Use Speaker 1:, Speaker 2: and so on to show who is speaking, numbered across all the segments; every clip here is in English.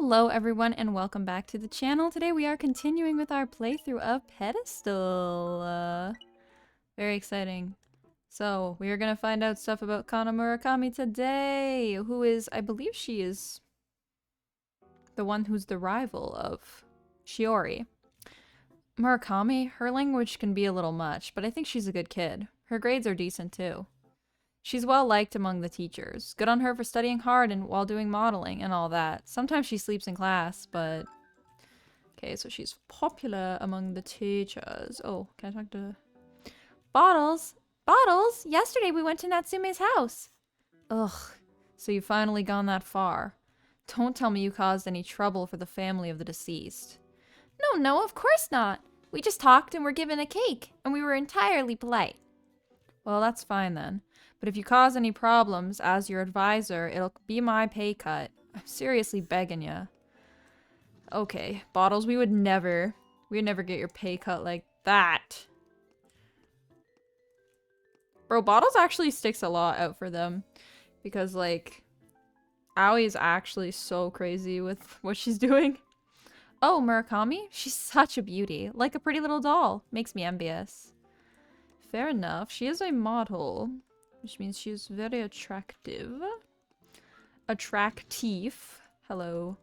Speaker 1: Hello everyone and welcome back to the channel. Today we are continuing with our playthrough of Pedestal. Very exciting. So, we are going to find out stuff about Kana Murakami today, who is, I believe she is the one who's the rival of Shiori. Murakami, her language can be a little much, but I think she's a good kid. Her grades are decent too. She's well liked among the teachers. Good on her for studying hard and while doing modeling and all that. Sometimes she sleeps in class, but... Okay, so she's popular among the teachers. Oh, can I talk to... Bottles? Bottles? Yesterday we went to Natsume's house. Ugh, so you've finally gone that far. Don't tell me you caused any trouble for the family of the deceased. No, of course not. We just talked and were given a cake, and we were entirely polite. Well, that's fine then. But if you cause any problems, as your advisor, it'll be my pay cut. I'm seriously begging ya. Okay, Bottles, we'd never get your pay cut like that. Bro, Bottles actually sticks a lot out for them. Because, like, Aoi is actually so crazy with what she's doing. Oh, Murakami? She's such a beauty. Like a pretty little doll. Makes me envious. Fair enough. She is a model. Which means she's very attractive. Attractive. Hello.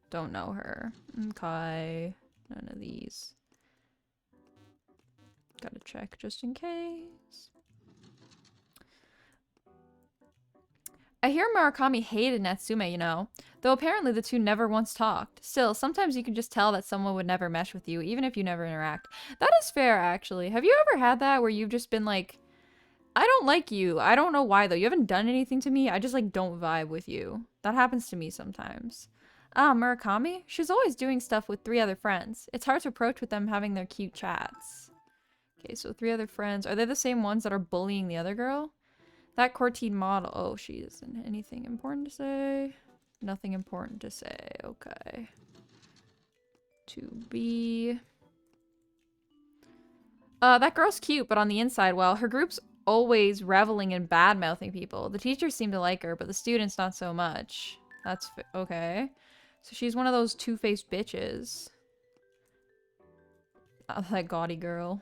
Speaker 1: Don't know her. Okay. None of these. Gotta check just in case. I hear Murakami hated Natsume, you know. Though apparently the two never once talked. Still, sometimes you can just tell that someone would never mesh with you, even if you never interact. That is fair, actually. Have you ever had that where you've just been like, I don't like you. I don't know why, though. You haven't done anything to me. I just, like, don't vibe with you. That happens to me sometimes. Ah, Murakami? She's always doing stuff with 3 other friends. It's hard to approach with them having their cute chats. Okay, so 3 other friends. Are they the same ones that are bullying the other girl? That Cortine model. Oh, she isn't. Anything important to say? Nothing important to say. Okay. To be... that girl's cute, but on the inside, well, her group's always reveling in bad-mouthing people. The teachers seem to like her, but the students not so much. That's okay. So she's one of those two-faced bitches. Oh, that gaudy girl.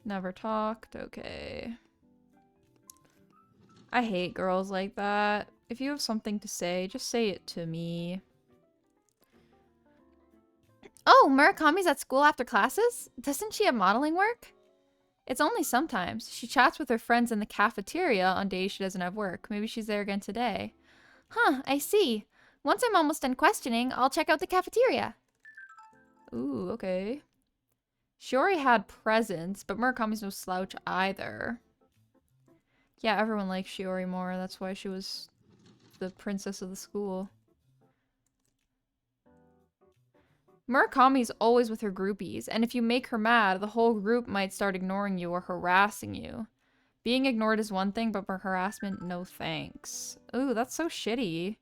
Speaker 1: Never talked. Okay. I hate girls like that. If you have something to say, just say it to me. Oh, Murakami's at school after classes? Doesn't she have modeling work? It's only sometimes. She chats with her friends in the cafeteria on days she doesn't have work. Maybe she's there again today. Huh, I see. Once I'm almost done questioning, I'll check out the cafeteria. Ooh, okay. Shiori had presents, but Murakami's no slouch either. Yeah, everyone likes Shiori more. That's why she was the princess of the school. Murakami's always with her groupies, and if you make her mad, the whole group might start ignoring you or harassing you. Being ignored is one thing, but for harassment, no thanks. Ooh, that's so shitty.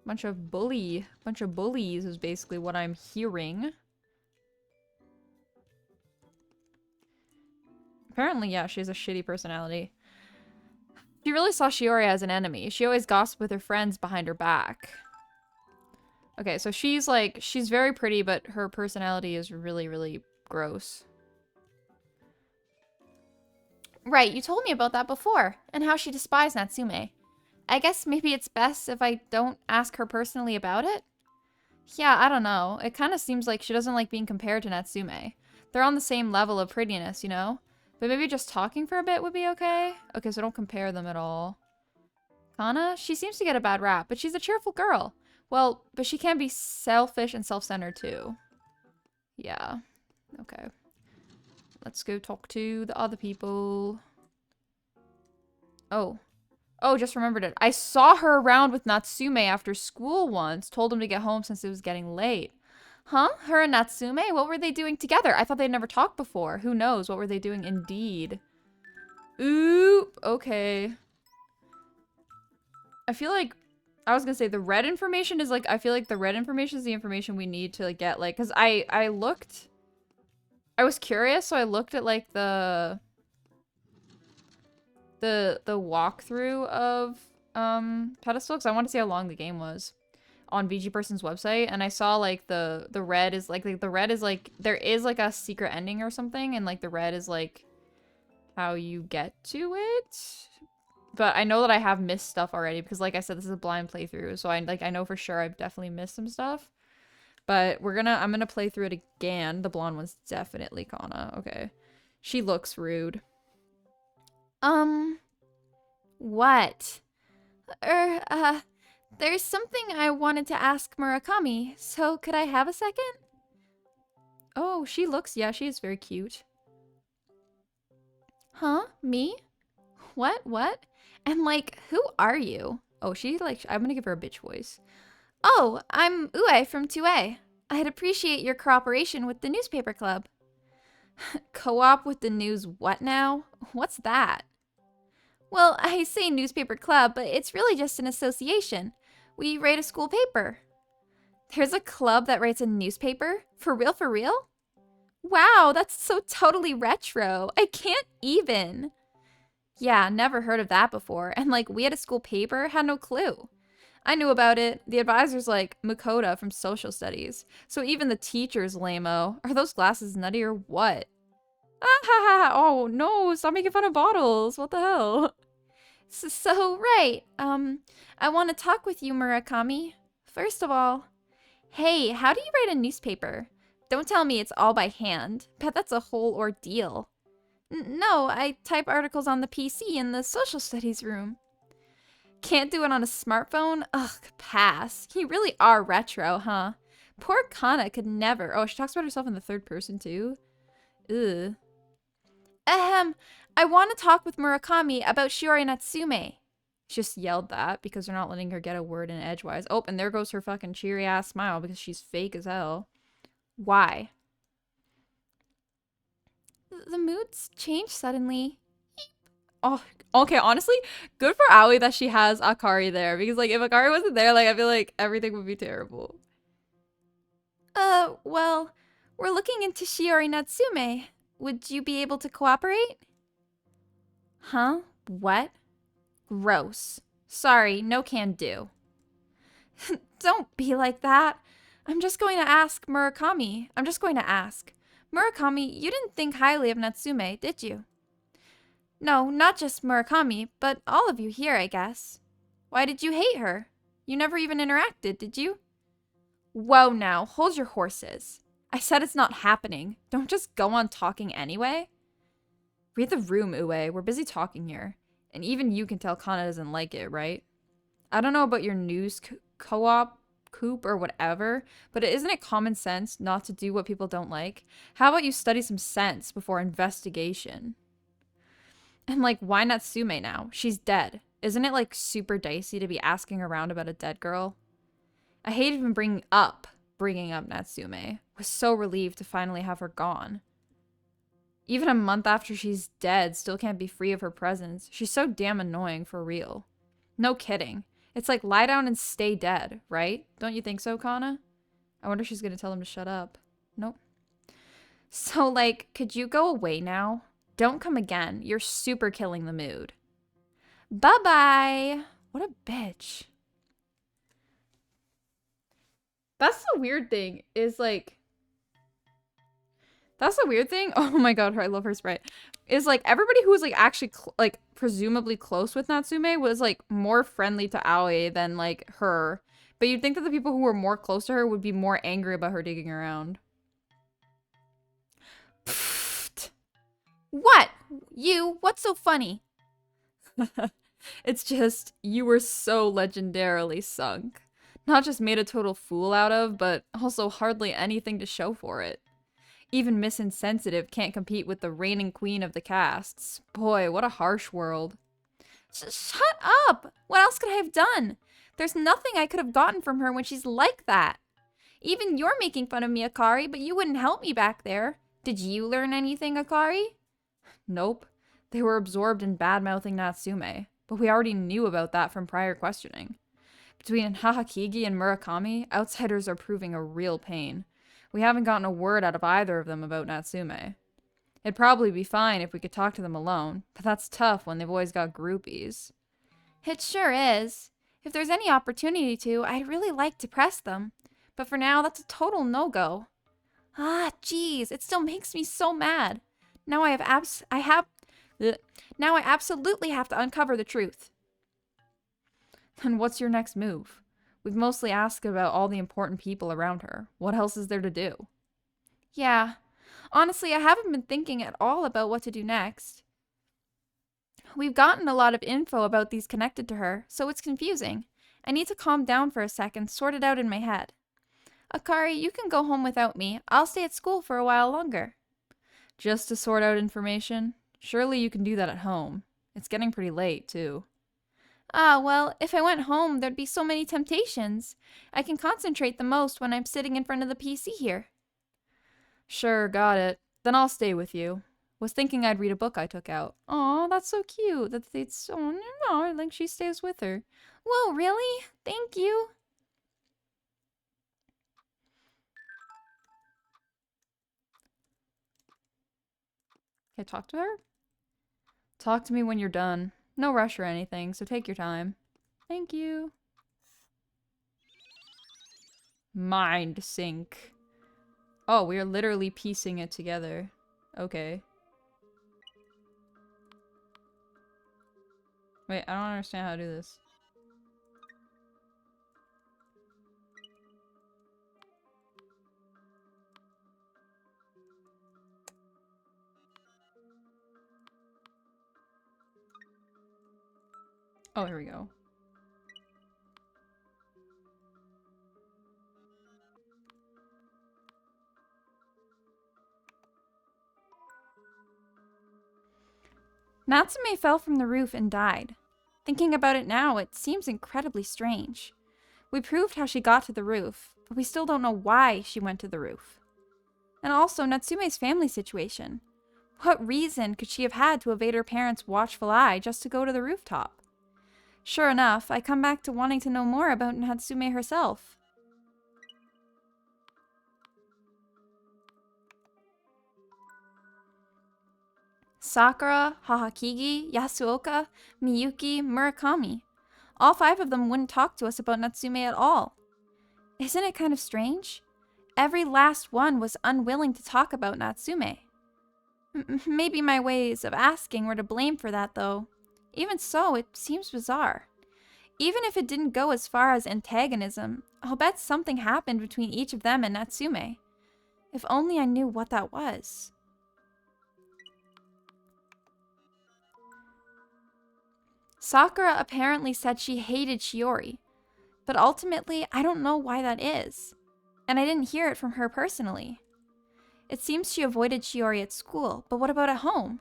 Speaker 1: Bunch of bullies is basically what I'm hearing. Apparently, yeah, she has a shitty personality. She really saw Shiori as an enemy. She always gossiped with her friends behind her back. Okay, so she's like, she's very pretty, but her personality is really, really gross. Right, you told me about that before, and how she despised Natsume. I guess maybe it's best if I don't ask her personally about it? Yeah, I don't know. It kind of seems like she doesn't like being compared to Natsume. They're on the same level of prettiness, you know? But maybe just talking for a bit would be okay? Okay, so don't compare them at all. Kana? She seems to get a bad rap, but she's a cheerful girl. Well, but she can be selfish and self-centered too. Yeah. Okay. Let's go talk to the other people. Oh. Oh, just remembered it. I saw her around with Natsume after school once. Told him to get home since it was getting late. Huh? Her and Natsume? What were they doing together? I thought they'd never talked before. Who knows? What were they doing indeed? Oop. Okay. I feel like... I was gonna say the red information is like... I feel like the red information is the information we need to like, get like... Because I looked... I was curious, so I looked at like the walkthrough of Pedestal because I wanted to see how long the game was on VG Person's website, and I saw like the red is like the red is like there is like a secret ending or something, and like the red is like how you get to it. But I know that I have missed stuff already because like I said, this is a blind playthrough, so I know for sure I've definitely missed some stuff. But I'm gonna play through it again. The blonde one's definitely Kana. Okay. She looks rude. What? There's something I wanted to ask Murakami, so could I have a second? Oh, yeah, she is very cute. Huh? Me? What? And like, who are you? Oh, I'm gonna give her a bitch voice. Oh, I'm Ue from 2A. I'd appreciate your cooperation with the newspaper club. Co-op with the news what now? What's that? Well, I say newspaper club, but it's really just an association. We write a school paper. There's a club that writes a newspaper? For real, for real? Wow, that's so totally retro. I can't even. Yeah, never heard of that before. And like, we had a school paper, had no clue. I knew about it. The advisor's like Makoto from social studies. So even the teacher's lame-o. Are those glasses nutty or what? Ah ha ha! Oh no, stop making fun of bottles. What the hell? So right. I want to talk with you, Murakami. First of all, hey, how do you write a newspaper? Don't tell me it's all by hand. Bet that's a whole ordeal. No, I type articles on the PC in the social studies room. Can't do it on a smartphone? Ugh, pass. You really are retro, huh? Poor Kana could never. Oh, she talks about herself in the third person too? Ugh. I want to talk with Murakami about Shiori Natsume. She just yelled that because they're not letting her get a word in edgewise. Oh, and there goes her fucking cheery ass smile because she's fake as hell. Why? The mood's changed suddenly. Oh, okay, honestly, good for Aoi that she has Akari there because like if Akari wasn't there, like I feel like everything would be terrible. Well, we're looking into Shiori Natsume. Would you be able to cooperate? Huh? What? Gross. Sorry, no can do. Don't be like that. I'm just going to ask Murakami. Murakami, you didn't think highly of Natsume, did you? No, not just Murakami, but all of you here, I guess. Why did you hate her? You never even interacted, did you? Whoa now, hold your horses. I said it's not happening. Don't just go on talking anyway. Read the room, Ue. We're busy talking here. And even you can tell Kana doesn't like it, right? I don't know about your news co-op, coop, or whatever, but isn't it common sense not to do what people don't like? How about you study some sense before investigation? And like, why Natsume now? She's dead. Isn't it like super dicey to be asking around about a dead girl? I hate even bringing up Natsume. Was so relieved to finally have her gone. Even a month after she's dead, still can't be free of her presence. She's so damn annoying for real. No kidding. It's like lie down and stay dead, right? Don't you think so, Kana? I wonder if she's gonna tell him to shut up. Nope. So like, could you go away now? Don't come again. You're super killing the mood. Bye-bye. What a bitch. That's the weird thing, is like... That's the weird thing. Oh my god, I love her sprite. Is like, everybody who was like actually, like, presumably close with Natsume was like more friendly to Aoi than like her. But you'd think that the people who were more close to her would be more angry about her digging around. Pfft. What? You? What's so funny? It's just, you were so legendarily sunk. Not just made a total fool out of, but also hardly anything to show for it. Even Miss Insensitive can't compete with the reigning queen of the casts. Boy, what a harsh world. Shut up! What else could I have done? There's nothing I could have gotten from her when she's like that. Even you're making fun of me, Akari, but you wouldn't help me back there. Did you learn anything, Akari? Nope. They were absorbed in bad-mouthing Natsume, but we already knew about that from prior questioning. Between Hahakigi and Murakami, outsiders are proving a real pain. We haven't gotten a word out of either of them about Natsume. It'd probably be fine if we could talk to them alone, but that's tough when they've always got groupies.
Speaker 2: It sure is. If there's any opportunity to, I'd really like to press them. But for now, that's a total no-go. Ah, geez, it still makes me so mad. Now now I absolutely have to uncover the truth.
Speaker 1: Then what's your next move? We've mostly asked about all the important people around her. What else is there to do?
Speaker 2: Yeah. Honestly, I haven't been thinking at all about what to do next. We've gotten a lot of info about these connected to her, so it's confusing. I need to calm down for a second, sort it out in my head. Akari, you can go home without me. I'll stay at school for a while longer.
Speaker 1: Just to sort out information? Surely you can do that at home. It's getting pretty late, too.
Speaker 2: Ah, well, if I went home, there'd be so many temptations. I can concentrate the most when I'm sitting in front of the PC here.
Speaker 1: Sure, got it. Then I'll stay with you. Was thinking I'd read a book I took out. Aw, that's so cute. Like she stays with her.
Speaker 2: Whoa, really? Thank you.
Speaker 1: Can I talk to her? Talk to me when you're done. No rush or anything, so take your time. Thank you. Mind sync. Oh, we are literally piecing it together. Okay. Wait, I don't understand how to do this. Oh, here we go.
Speaker 2: Natsume fell from the roof and died. Thinking about it now, it seems incredibly strange. We proved how she got to the roof, but we still don't know why she went to the roof. And also, Natsume's family situation. What reason could she have had to evade her parents' watchful eye just to go to the rooftop? Sure enough, I come back to wanting to know more about Natsume herself. Sakura, Hahakigi, Yasuoka, Miyuki, Murakami. All 5 of them wouldn't talk to us about Natsume at all. Isn't it kind of strange? Every last one was unwilling to talk about Natsume. Maybe my ways of asking were to blame for that, though. Even so, it seems bizarre. Even if it didn't go as far as antagonism, I'll bet something happened between each of them and Natsume. If only I knew what that was. Sakura apparently said she hated Shiori, but ultimately I don't know why that is, and I didn't hear it from her personally. It seems she avoided Shiori at school, but what about at home?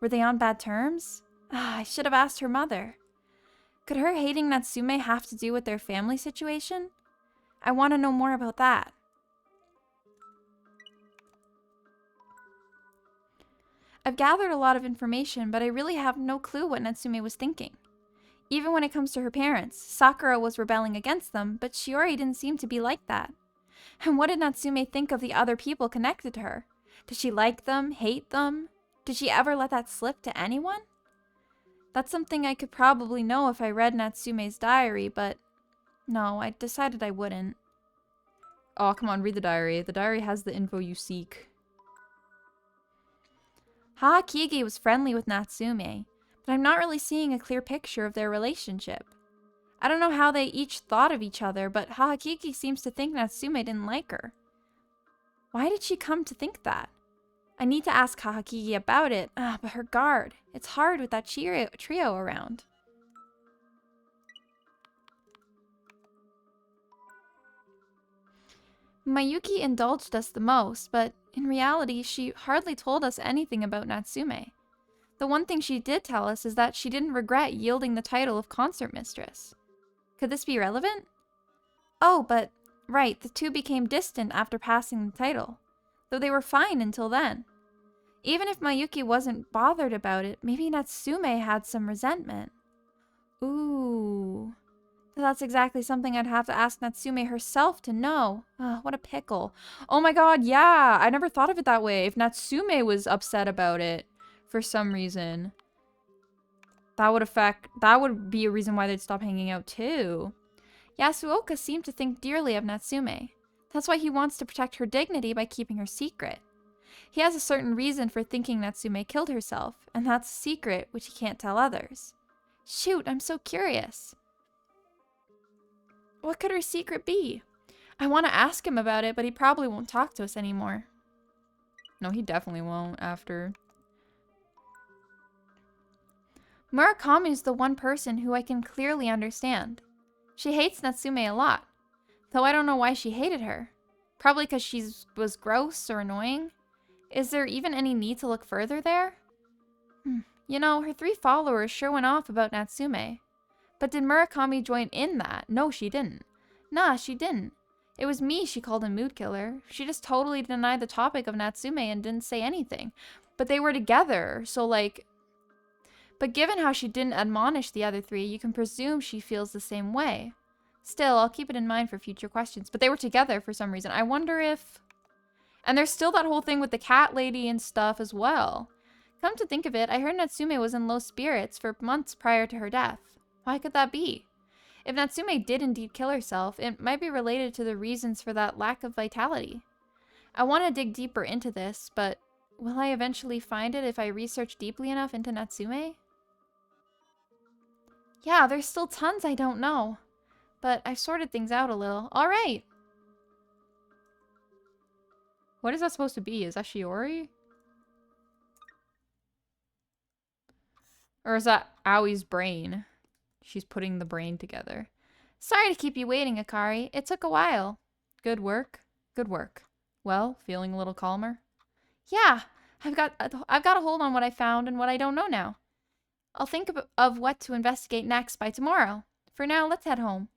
Speaker 2: Were they on bad terms? I should have asked her mother. Could her hating Natsume have to do with their family situation? I want to know more about that. I've gathered a lot of information, but I really have no clue what Natsume was thinking. Even when it comes to her parents, Sakura was rebelling against them, but Shiori didn't seem to be like that. And what did Natsume think of the other people connected to her? Did she like them, hate them? Did she ever let that slip to anyone? That's something I could probably know if I read Natsume's diary, but no, I decided I wouldn't.
Speaker 1: Oh, come on, read the diary. The diary has the info you seek.
Speaker 2: Haakigi was friendly with Natsume, but I'm not really seeing a clear picture of their relationship. I don't know how they each thought of each other, but Haakigi seems to think Natsume didn't like her. Why did she come to think that? I need to ask Haakigi about it, but her guard. It's hard with that trio around. Mayuki indulged us the most, but in reality, she hardly told us anything about Natsume. The one thing she did tell us is that she didn't regret yielding the title of concert mistress. Could this be relevant? Oh, but right, the two became distant after passing the title, though they were fine until then. Even if Mayuki wasn't bothered about it, maybe Natsume had some resentment. Ooh. That's exactly something I'd have to ask Natsume herself to know. What a pickle.
Speaker 1: Oh my god, yeah! I never thought of it that way. If Natsume was upset about it for some reason, that would be a reason why they'd stop hanging out too.
Speaker 2: Yasuoka seemed to think dearly of Natsume. That's why he wants to protect her dignity by keeping her secret. He has a certain reason for thinking Natsume killed herself, and that's a secret which he can't tell others. Shoot, I'm so curious. What could her secret be? I want to ask him about it, but he probably won't talk to us anymore.
Speaker 1: No, he definitely won't after.
Speaker 2: Murakami is the one person who I can clearly understand. She hates Natsume a lot, though I don't know why she hated her. Probably because she was gross or annoying. Is there even any need to look further there? You know, her 3 followers sure went off about Natsume. But did Murakami join in that? No, she didn't. Nah, she didn't. It was me she called a mood killer. She just totally denied the topic of Natsume and didn't say anything. But they were together, so like... But given how she didn't admonish the other 3, you can presume she feels the same way. Still, I'll keep it in mind for future questions. But they were together for some reason. I wonder if... And there's still that whole thing with the cat lady and stuff as well. Come to think of it, I heard Natsume was in low spirits for months prior to her death. Why could that be? If Natsume did indeed kill herself, it might be related to the reasons for that lack of vitality. I want to dig deeper into this, but will I eventually find it if I research deeply enough into Natsume? Yeah, there's still tons I don't know, but I've sorted things out a little. All right.
Speaker 1: What is that supposed to be? Is that Shiori? Or is that Aoi's brain? She's putting the brain together.
Speaker 2: Sorry to keep you waiting, Akari. It took a while.
Speaker 1: Good work. Good work. Well, feeling a little calmer?
Speaker 2: Yeah, I've got a hold on what I found and what I don't know now. I'll think of what to investigate next by tomorrow. For now, let's head home.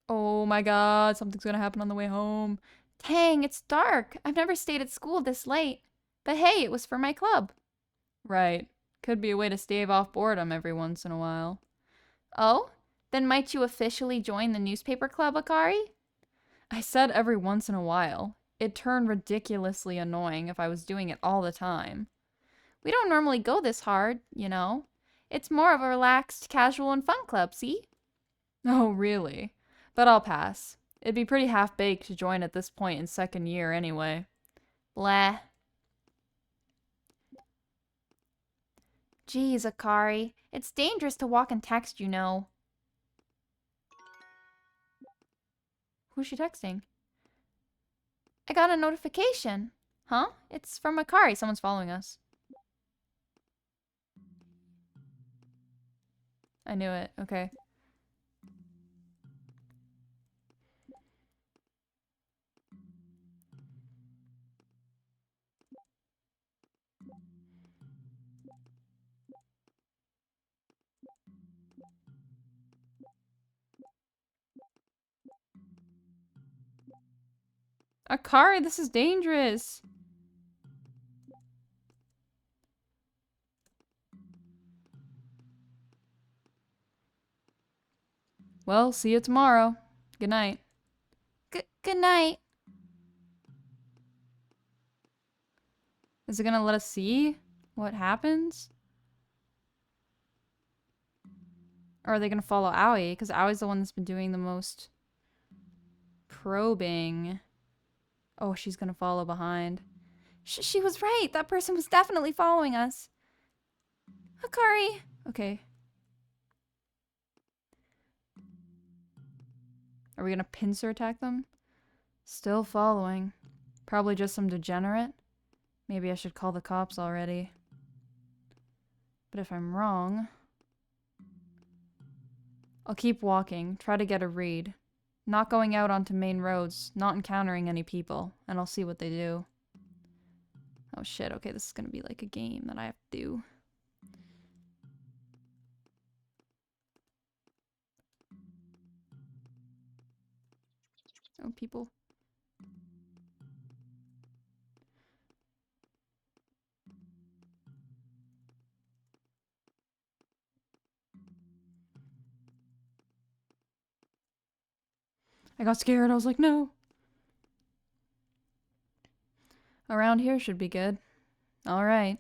Speaker 1: Oh my god, something's gonna happen on the way home.
Speaker 2: Dang, it's dark. I've never stayed at school this late. But hey, it was for my club.
Speaker 1: Right. Could be a way to stave off boredom every once in a while.
Speaker 2: Oh? Then might you officially join the newspaper club, Akari?
Speaker 1: I said every once in a while. It'd turn ridiculously annoying if I was doing it all the time.
Speaker 2: We don't normally go this hard, you know. It's more of a relaxed, casual, and fun club, see?
Speaker 1: Oh, really? But I'll pass. It'd be pretty half-baked to join at this point in second year anyway.
Speaker 2: Blah. Geez, Akari. It's dangerous to walk and text, you know.
Speaker 1: Who's she texting?
Speaker 2: I got a notification.
Speaker 1: Huh? It's from Akari. Someone's following us. I knew it. Okay. Akari, this is dangerous. Well, see you tomorrow. Good night.
Speaker 2: Good night.
Speaker 1: Is it gonna let us see what happens? Or are they gonna follow Aoi? Because Aoi's the one that's been doing the most probing. Oh, she's gonna follow behind.
Speaker 2: She was right. That person was definitely following us. Akari.
Speaker 1: Okay. Are we gonna pincer attack them? Still following. Probably just some degenerate. Maybe I should call the cops already. But if I'm wrong... I'll keep walking, try to get a read. Not going out onto main roads, not encountering any people, and I'll see what they do. Oh shit, okay, this is gonna be like a game that I have to do. Oh, people. I got scared. I was like, no. Around here should be good. Alright.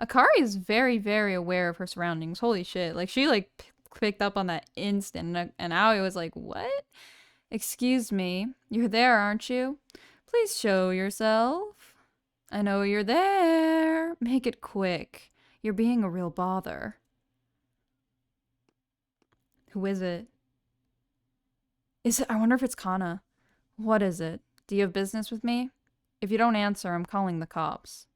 Speaker 1: Akari is very, very aware of her surroundings. Holy shit. Like, she, like, picked up on that instant. And Aoi was like, what? Excuse me. You're there, aren't you? Please show yourself. I know you're there. Make it quick. You're being a real bother. Who is it? I wonder if it's Kana. What is it? Do you have business with me? If you don't answer, I'm calling the cops.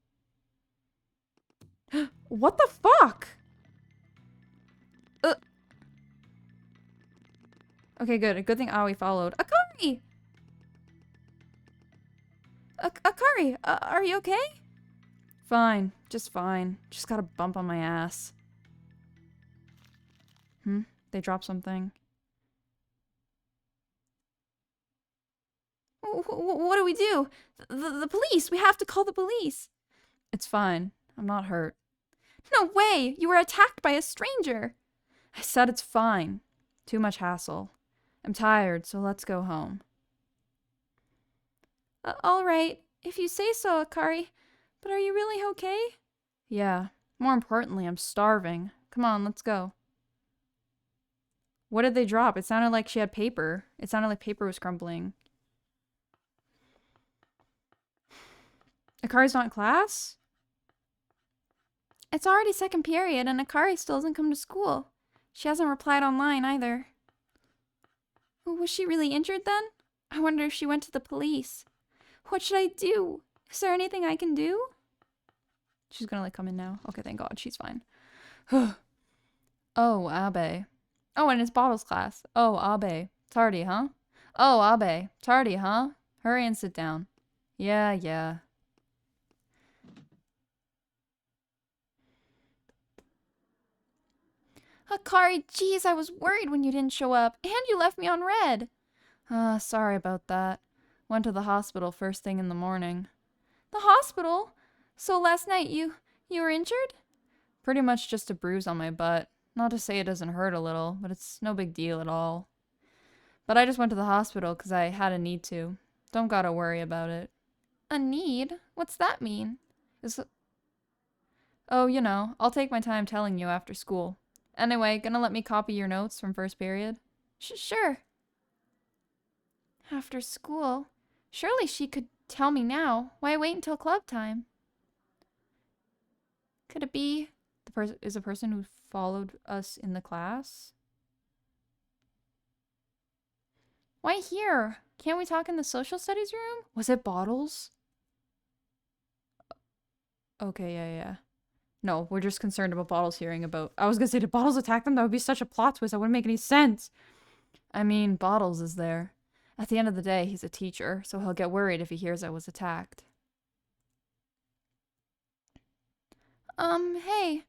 Speaker 1: What the fuck? Okay, good. A good thing Aoi followed. Akari! Akari, are you okay? Fine. Just fine. Just got a bump on my ass. They dropped something.
Speaker 2: What do we do? The police! We have to call the police!
Speaker 1: It's fine. I'm not hurt.
Speaker 2: No way! You were attacked by a stranger!
Speaker 1: I said it's fine. Too much hassle. I'm tired, so let's go home.
Speaker 2: Alright, if you say so, Akari. But are you really okay?
Speaker 1: Yeah. More importantly, I'm starving. Come on, let's go. What did they drop? It sounded like she had paper. It sounded like paper was crumbling. Akari's not in class?
Speaker 2: It's already second period and Akari still hasn't come to school. She hasn't replied online either. Was she really injured then? I wonder if she went to the police. What should I do? Is there anything I can do?
Speaker 1: She's gonna like come in now. Okay, thank God, she's fine. Oh, Abe. Oh, and it's Bottles class. Oh, Abe. Tardy, huh? Oh, Abe. Tardy, huh? Hurry and sit down. Yeah.
Speaker 2: Akari, geez, I was worried when you didn't show up, and you left me on red.
Speaker 1: Sorry about that. Went to the hospital first thing in the morning.
Speaker 2: The hospital? So last night you were injured?
Speaker 1: Pretty much just a bruise on my butt. Not to say it doesn't hurt a little, but it's no big deal at all. But I just went to the hospital because I had a need to. Don't gotta worry about it.
Speaker 2: A need? What's that mean?
Speaker 1: Oh, you know, I'll take my time telling you after school. Anyway, gonna let me copy your notes from first period?
Speaker 2: Sure. After school? Surely she could tell me now. Why wait until club time? Could it be
Speaker 1: Is a person who followed us in the class?
Speaker 2: Why here? Can't we talk in the social studies room?
Speaker 1: Was it Bottles? Okay, yeah. No, we're just concerned about Bottles hearing about... I was gonna say, did Bottles attack them? That would be such a plot twist. That wouldn't make any sense. I mean, Bottles is there. At the end of the day, he's a teacher, so he'll get worried if he hears I was attacked.
Speaker 2: Hey.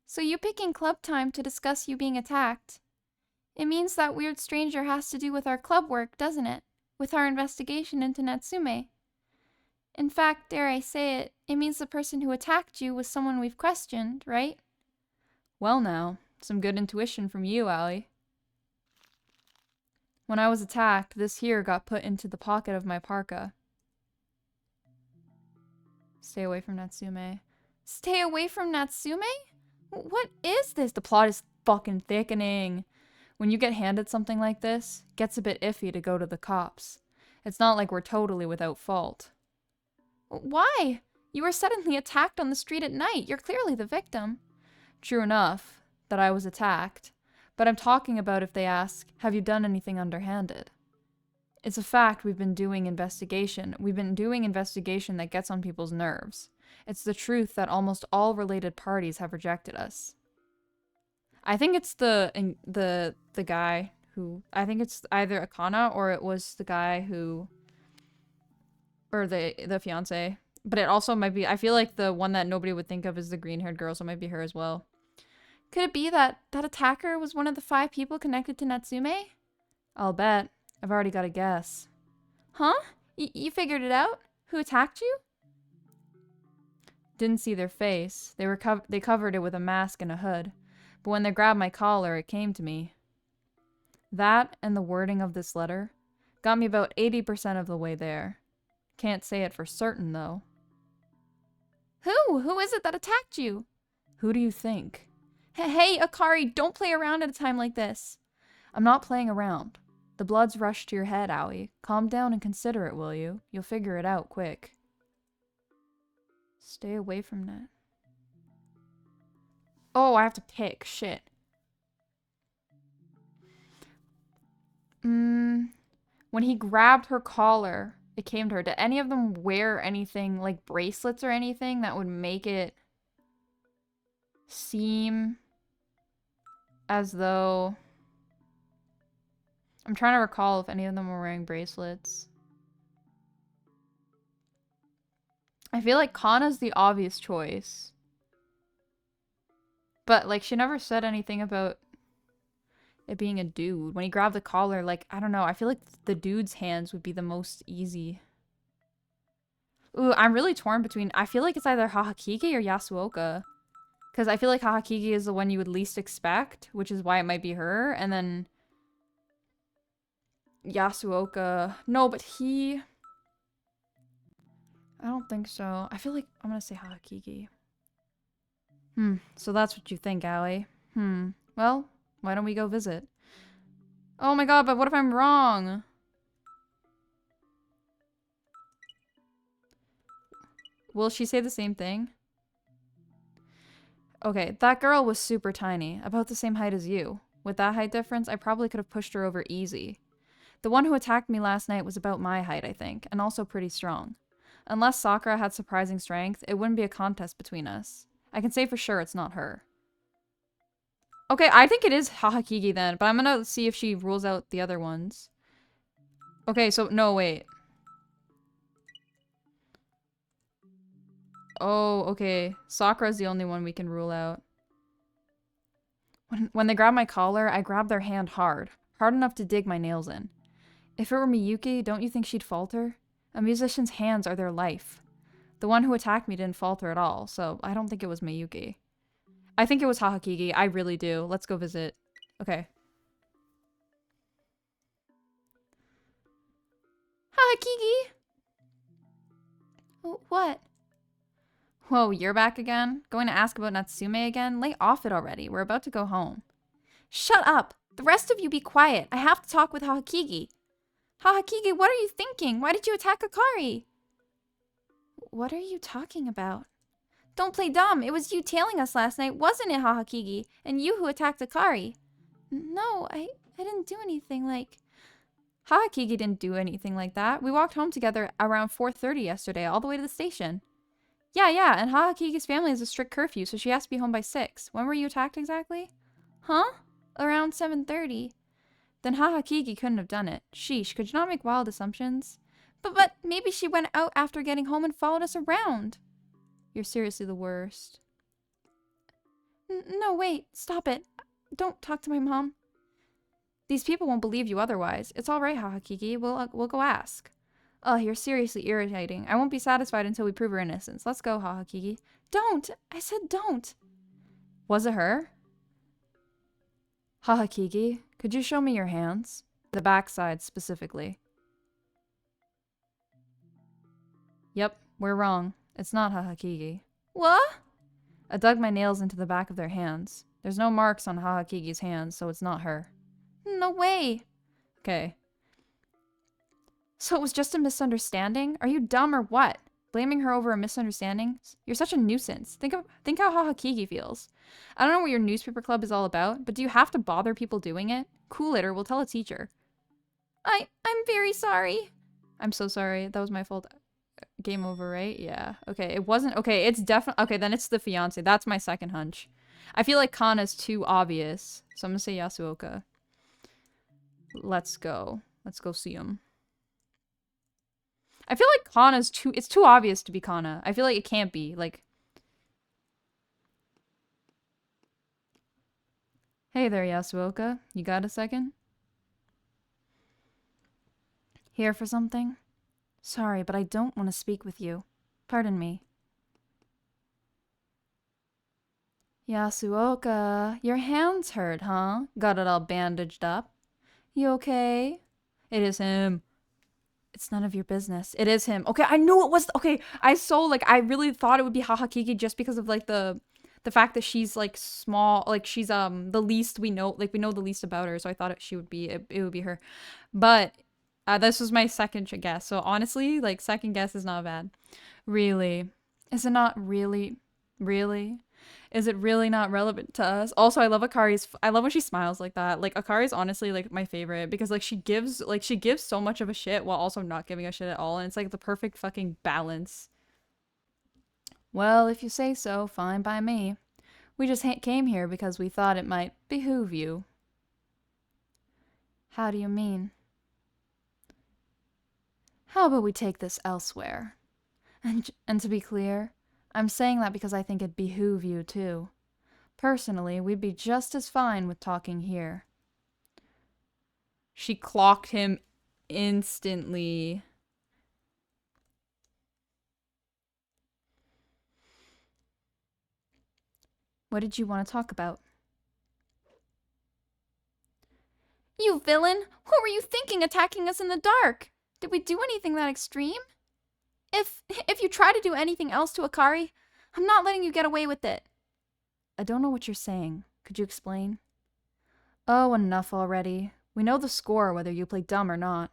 Speaker 2: So you picking club time to discuss you being attacked. It means that weird stranger has to do with our club work, doesn't it? With our investigation into Natsume. In fact, dare I say it, it means the person who attacked you was someone we've questioned, right?
Speaker 1: Well now, some good intuition from you, Allie. When I was attacked, this here got put into the pocket of my parka. Stay away from Natsume.
Speaker 2: Stay away from Natsume? What is this?
Speaker 1: The plot is fucking thickening. When you get handed something like this, it gets a bit iffy to go to the cops. It's not like we're totally without fault.
Speaker 2: Why? You were suddenly attacked on the street at night. You're clearly the victim.
Speaker 1: True enough, that I was attacked. But I'm talking about if they ask, have you done anything underhanded? It's a fact we've been doing investigation. We've been doing investigation that gets on people's nerves. It's the truth that almost all related parties have rejected us. I think it's the guy who... I think it's either Akana or it was the guy who... Or the fiance. But it also might be... I feel like the one that nobody would think of is the green-haired girl, so it might be her as well.
Speaker 2: Could it be that attacker was one of the 5 people connected to Natsume?
Speaker 1: I'll bet. I've already got a guess.
Speaker 2: Huh? You figured it out? Who attacked you?
Speaker 1: Didn't see their face. They covered it with a mask and a hood. But when they grabbed my collar, it came to me. That and the wording of this letter. Got me about 80% of the way there. Can't say it for certain, though.
Speaker 2: Who? Who is it that attacked you?
Speaker 1: Who do you think?
Speaker 2: Hey, Akari, don't play around at a time like this.
Speaker 1: I'm not playing around. The blood's rushed to your head, Aoi. Calm down and consider it, will you? You'll figure it out quick. Stay away from that.
Speaker 2: Oh, I have to pick. Shit.
Speaker 1: When he grabbed her collar, it came to her. Did any of them wear anything, like bracelets or anything, that would make it seem as though... I'm trying to recall if any of them were wearing bracelets. I feel like Kana's the obvious choice. But, like, she never said anything about it being a dude. When he grabbed the collar, like, I don't know. I feel like the dude's hands would be the most easy. Ooh, I'm really torn between... I feel like it's either Hahakige or Yasuoka. Because I feel like Hahakige is the one you would least expect, which is why it might be her. And then... Yasuoka... No, but he... I don't think so. I feel like I'm gonna say Hahakige. So that's what you think, Aoi. Well, why don't we go visit? Oh my god, but what if I'm wrong? Will she say the same thing? Okay, that girl was super tiny, about the same height as you. With that height difference, I probably could have pushed her over easy. The one who attacked me last night was about my height, I think, and also pretty strong. Unless Sakura had surprising strength, it wouldn't be a contest between us. I can say for sure it's not her. Okay, I think it is Hahakige then, but I'm gonna see if she rules out the other ones. Okay, so, no, wait. Oh, okay. Sakura's the only one we can rule out. When they grabbed my collar, I grabbed their hand hard. Hard enough to dig my nails in. If it were Miyuki, don't you think she'd falter? A musician's hands are their life. The one who attacked me didn't falter at all, so I don't think it was Miyuki. I think it was Hahakige. I really do. Let's go visit. Okay.
Speaker 2: Hahakige! What?
Speaker 1: Whoa, you're back again? Going to ask about Natsume again? Lay off it already. We're about to go home.
Speaker 2: Shut up! The rest of you be quiet. I have to talk with Hahakige. Hahakige, what are you thinking? Why did you attack Akari?
Speaker 1: What are you talking about?
Speaker 2: Don't play dumb. It was you tailing us last night, wasn't it, Hahakige? And you who attacked Akari.
Speaker 1: No, I didn't do anything like... Hahakige didn't do anything like that. We walked home together around 4:30 yesterday, all the way to the station. Yeah, and Hahakige's family has a strict curfew, so she has to be home by 6. When were you attacked exactly?
Speaker 2: Huh? Around 7:30.
Speaker 1: Then Hahakige couldn't have done it. Sheesh, could you not make wild assumptions?
Speaker 2: But maybe she went out after getting home and followed us around.
Speaker 1: You're seriously the worst.
Speaker 2: No, wait. Stop it. Don't talk to my mom.
Speaker 1: These people won't believe you otherwise. It's all right, Hahakige. We'll go ask. Oh, you're seriously irritating. I won't be satisfied until we prove her innocence. Let's go, Hahakige.
Speaker 2: Don't! I said don't.
Speaker 1: Was it her? Hahakige, could you show me your hands? The backside, specifically. Yep, we're wrong. It's not Hahakige.
Speaker 2: What?
Speaker 1: I dug my nails into the back of their hands. There's no marks on Hahakige's hands, so it's not her.
Speaker 2: No way.
Speaker 1: Okay. So it was just a misunderstanding? Are you dumb or what? Blaming her over a misunderstanding? You're such a nuisance. Think how Hahakige feels. I don't know what your newspaper club is all about, but do you have to bother people doing it? Cool it or we'll tell a teacher.
Speaker 2: I'm very sorry.
Speaker 1: I'm so sorry. That was my fault. Game over, right? Yeah. Okay, it wasn't... Okay, it's definitely... Okay, then it's the fiance. That's my second hunch. I feel like Kana's too obvious, so I'm gonna say Yasuoka. Let's go. Let's go see him. I feel like Kana's too... It's too obvious to be Kana. I feel like it can't be. Like... Hey there, Yasuoka. You got a second? Here for something? Sorry, but I don't want to speak with you. Pardon me. Yasuoka, your hands hurt, huh? Got it all bandaged up. You okay? It is him. It's none of your business. It is him. Okay, I knew it was. Okay, I really thought it would be Hahakigi just because of like the fact that she's like small, like she's the least we know, like we know the least about her. So I thought she would be it would be her, but this was my second guess. So honestly, like second guess is not bad. Really, is it not really, really? Is it really not relevant to us? Also, I love when she smiles like that. Like Akari's honestly like my favorite because like she gives so much of a shit while also not giving a shit at all, and it's like the perfect fucking balance. Well, if you say so, fine by me. We just came here because we thought it might behoove you. How do you mean? How about we take this elsewhere? And to be clear, I'm saying that because I think it behoove you too. Personally, we'd be just as fine with talking here. She clocked him instantly. What did you want to talk about?
Speaker 2: You villain! What were you thinking attacking us in the dark? Did we do anything that extreme? If you try to do anything else to Akari, I'm not letting you get away with it.
Speaker 1: I don't know what you're saying. Could you explain? Oh, enough already. We know the score whether you play dumb or not.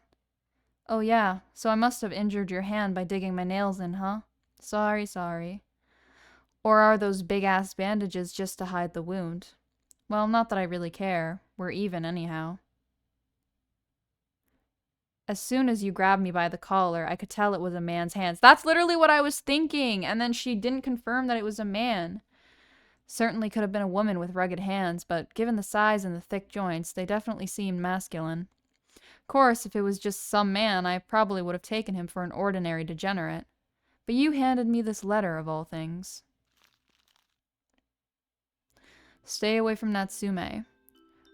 Speaker 1: Oh yeah, so I must have injured your hand by digging my nails in, huh? Sorry, sorry. Or are those big-ass bandages just to hide the wound? Well, not that I really care. We're even anyhow. As soon as you grabbed me by the collar, I could tell it was a man's hands. That's literally what I was thinking! And then she didn't confirm that it was a man. Certainly could have been a woman with rugged hands, but given the size and the thick joints, they definitely seemed masculine. Of course, if it was just some man, I probably would have taken him for an ordinary degenerate. But you handed me this letter, of all things. Stay away from Natsume.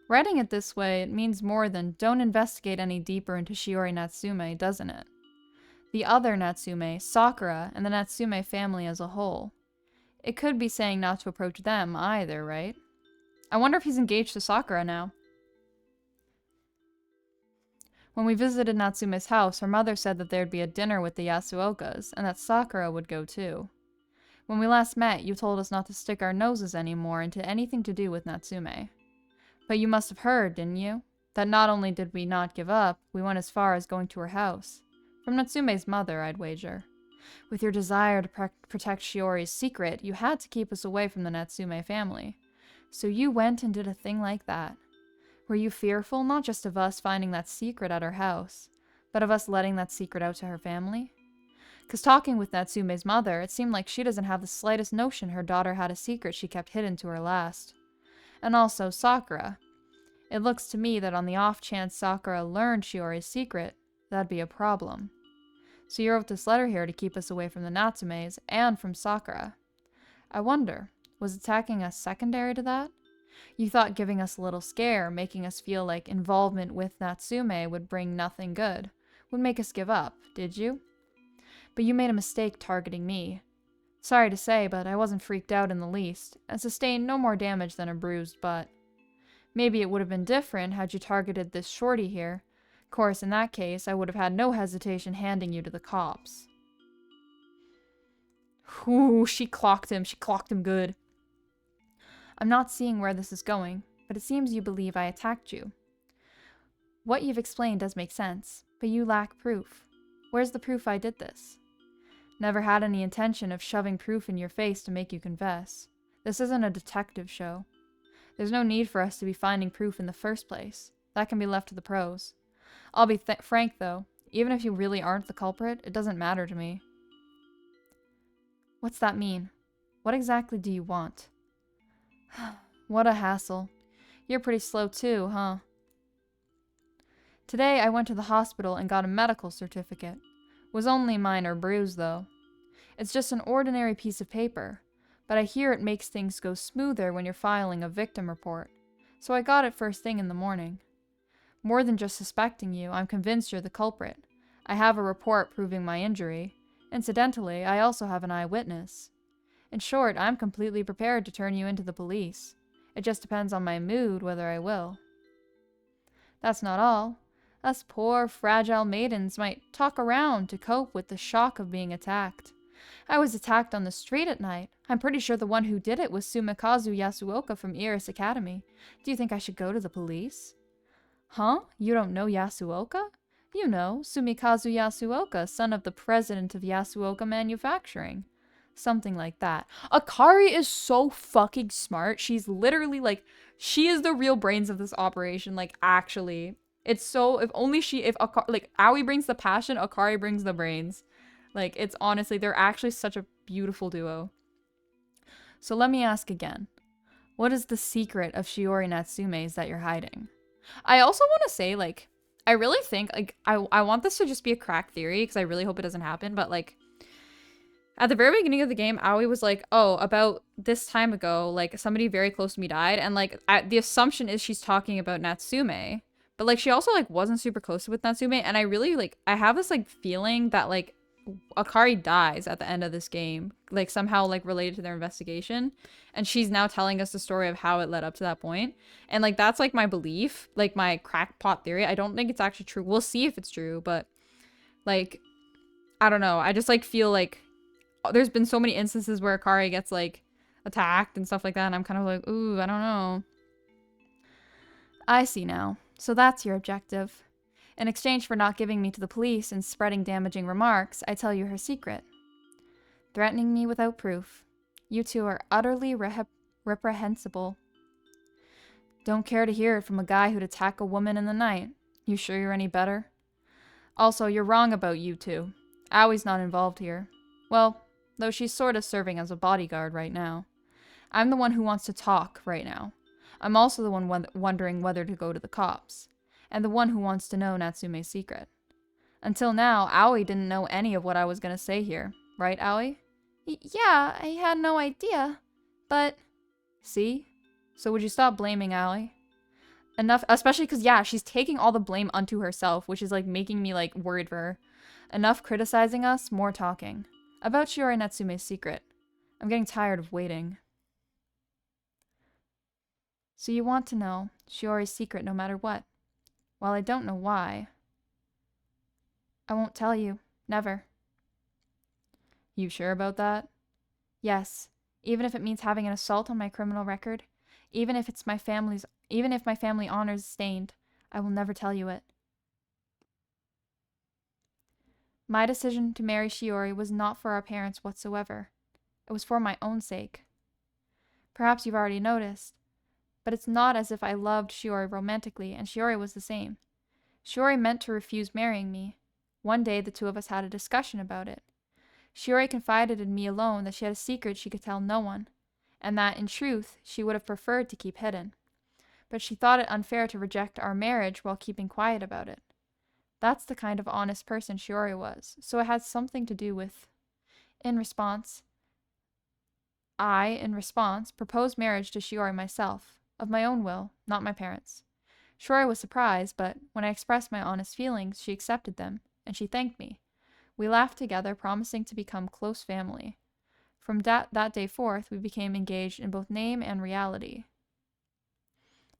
Speaker 1: Writing it this way, it means more than don't investigate any deeper into Shiori Natsume, doesn't it? The other Natsume, Sakura, and the Natsume family as a whole. It could be saying not to approach them either, right? I wonder if he's engaged to Sakura now. When we visited Natsume's house, her mother said that there'd be a dinner with the Yasuokas, and that Sakura would go too. When we last met, you told us not to stick our noses anymore into anything to do with Natsume. But you must have heard, didn't you? That not only did we not give up, we went as far as going to her house. From Natsume's mother, I'd wager. With your desire to protect Shiori's secret, you had to keep us away from the Natsume family. So you went and did a thing like that. Were you fearful not just of us finding that secret at her house, but of us letting that secret out to her family? Because talking with Natsume's mother, it seemed like she doesn't have the slightest notion her daughter had a secret she kept hidden to her last. And also Sakura. It looks to me that on the off chance Sakura learned Shiori's secret, that'd be a problem. So you wrote this letter here to keep us away from the Natsumes and from Sakura. I wonder, was attacking us secondary to that? You thought giving us a little scare, making us feel like involvement with Natsume would bring nothing good, would make us give up, did you? But you made a mistake targeting me. Sorry to say, but I wasn't freaked out in the least, and sustained no more damage than a bruised butt. Maybe it would have been different had you targeted this shorty here. Of course, in that case, I would have had no hesitation handing you to the cops. Ooh, she clocked him. She clocked him good. I'm not seeing where this is going, but it seems you believe I attacked you. What you've explained does make sense, but you lack proof. Where's the proof I did this? Never had any intention of shoving proof in your face to make you confess. This isn't a detective show. There's no need for us to be finding proof in the first place. That can be left to the pros. I'll be frank, though. Even if you really aren't the culprit, it doesn't matter to me. What's that mean? What exactly do you want? What a hassle. You're pretty slow too, huh? Today I went to the hospital and got a medical certificate. Was only a minor bruise, though. It's just an ordinary piece of paper, but I hear it makes things go smoother when you're filing a victim report, so I got it first thing in the morning. More than just suspecting you, I'm convinced you're the culprit. I have a report proving my injury. Incidentally, I also have an eyewitness. In short, I'm completely prepared to turn you into the police. It just depends on my mood whether I will. That's not all. Us poor, fragile maidens might talk around to cope with the shock of being attacked. I was attacked on the street at night. I'm pretty sure the one who did it was Sumikazu Yasuoka from Iris Academy. Do you think I should go to the police? Huh? You don't know Yasuoka? You know, Sumikazu Yasuoka, son of the president of Yasuoka Manufacturing. Something like that. Akari is so fucking smart. She's literally like, she is the real brains of this operation, like, actually. It's so, if only she, if Akari, like, Aoi brings the passion, Akari brings the brains. Like, it's honestly, they're actually such a beautiful duo. So let me ask again. What is the secret of Shiori Natsume's that you're hiding? I also want to say, like, I really think, like, I want this to just be a crack theory, because I really hope it doesn't happen, but, like, at the very beginning of the game, Aoi was like, oh, about this time ago, like, somebody very close to me died, and, like, the assumption is she's talking about Natsume, but, like, she also, like, wasn't super close with Natsume, and I really, like, I have this, like, feeling that, like, Akari dies at the end of this game, like, somehow, like, related to their investigation, and she's now telling us the story of how it led up to that point, and, like, that's, like, my belief, like, my crackpot theory. I don't think it's actually true. We'll see if it's true, but, like, I don't know. I just, like, feel like there's been so many instances where Akari gets, like, attacked and stuff like that, and I'm kind of like, ooh, I don't know. I see now. So that's your objective. In exchange for not giving me to the police and spreading damaging remarks, I tell you her secret. Threatening me without proof. You two are utterly reprehensible. Don't care to hear it from a guy who'd attack a woman in the night. You sure you're any better? Also, you're wrong about you two. Aoi's not involved here. Well, though she's sort of serving as a bodyguard right now. I'm the one who wants to talk right now. I'm also the one wondering whether to go to the cops. And the one who wants to know Natsume's secret. Until now, Aoi didn't know any of what I was going to say here. Right, Aoi?
Speaker 2: Yeah, I had no idea. But...
Speaker 1: See? So would you stop blaming Aoi? Enough, especially because, yeah, she's taking all the blame unto herself, which is, like, making me, like, worried for her. Enough criticizing us, more talking. About Shiori Natsume's secret. I'm getting tired of waiting. So you want to know Shiori's secret no matter what. While I don't know why, I won't tell you. Never. You sure about that? Yes. Even if it means having an assault on my criminal record, even if my family honor is stained, I will never tell you it. My decision to marry Shiori was not for our parents whatsoever. It was for my own sake. Perhaps you've already noticed, but it's not as if I loved Shiori romantically, and Shiori was the same. Shiori meant to refuse marrying me. One day the two of us had a discussion about it. Shiori confided in me alone that she had a secret she could tell no one, and that, in truth, she would have preferred to keep hidden. But she thought it unfair to reject our marriage while keeping quiet about it. That's the kind of honest person Shiori was, so it had something to do with... In response, proposed marriage to Shiori myself, of my own will, not my parents'. Shiori was surprised, but when I expressed my honest feelings, she accepted them, and she thanked me. We laughed together, promising to become close family. From that day forth, we became engaged in both name and reality.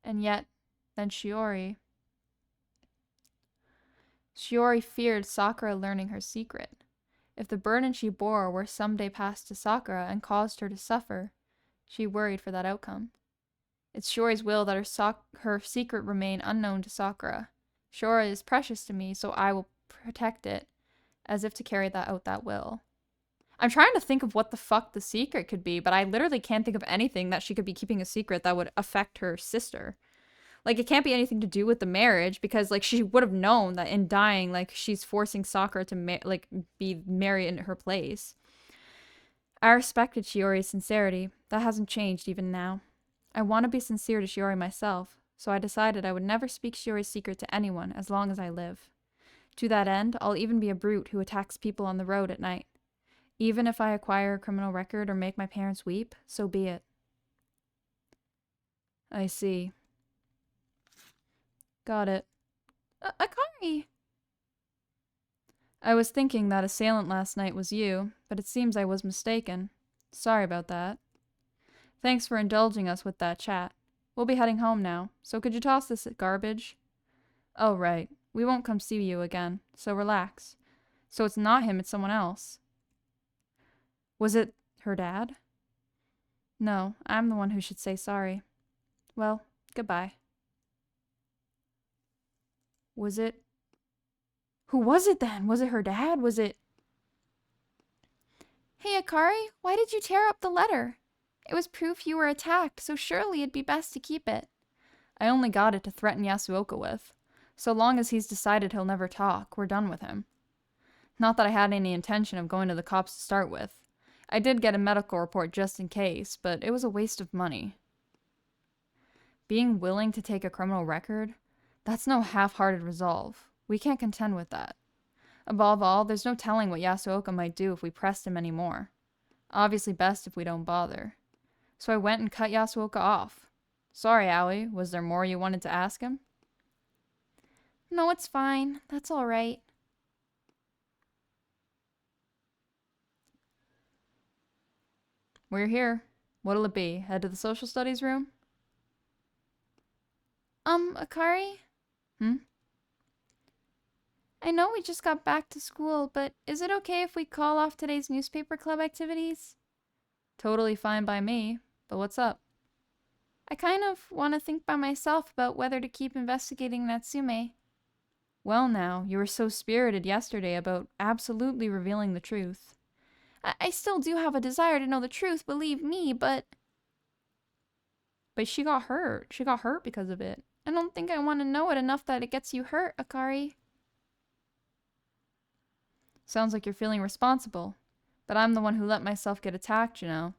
Speaker 1: And yet, then Shiori feared Sakura learning her secret. If the burden she bore were someday passed to Sakura and caused her to suffer, she worried for that outcome. It's Shiori's will that her secret remain unknown to Sakura. Shiori is precious to me, so I will protect it, as if to carry out that will. I'm trying to think of what the fuck the secret could be, but I literally can't think of anything that she could be keeping a secret that would affect her sister. Like, it can't be anything to do with the marriage, because, like, she would have known that in dying, like, she's forcing Sakura to, be married in her place. I respected Shiori's sincerity. That hasn't changed even now. I want to be sincere to Shiori myself, so I decided I would never speak Shiori's secret to anyone as long as I live. To that end, I'll even be a brute who attacks people on the road at night. Even if I acquire a criminal record or make my parents weep, so be it. I see. Got it.
Speaker 2: Akari!
Speaker 1: I was thinking that assailant last night was you, but it seems I was mistaken. Sorry about that. Thanks for indulging us with that chat. We'll be heading home now, so could you toss this garbage? Oh, right. We won't come see you again, so relax. So it's not him, it's someone else. Was it her dad? No, I'm the one who should say sorry. Well, goodbye. Was it? Who was it then? Was it her dad? Was it?
Speaker 2: Hey, Akari, why did you tear up the letter? It was proof you were attacked, so surely it'd be best to keep it.
Speaker 1: I only got it to threaten Yasuoka with. So long as he's decided he'll never talk, we're done with him. Not that I had any intention of going to the cops to start with. I did get a medical report just in case, but it was a waste of money. Being willing to take a criminal record? That's no half-hearted resolve. We can't contend with that. Above all, there's no telling what Yasuoka might do if we pressed him any more. Obviously best if we don't bother. So I went and cut Yasuoka off. Sorry, Aoi. Was there more you wanted to ask him?
Speaker 2: No, it's fine. That's all right.
Speaker 1: We're here. What'll it be? Head to the social studies room?
Speaker 2: Akari? I know we just got back to school, but is it okay if we call off today's newspaper club activities?
Speaker 1: Totally fine by me, but what's up?
Speaker 2: I kind of want to think by myself about whether to keep investigating Natsume.
Speaker 1: Well now, you were so spirited yesterday about absolutely revealing the truth.
Speaker 2: I still do have a desire to know the truth, believe me, but
Speaker 1: she got hurt. She got hurt because of it.
Speaker 2: I don't think I want to know it enough that it gets you hurt, Akari.
Speaker 1: Sounds like you're feeling responsible. But I'm the one who let myself get attacked, you know.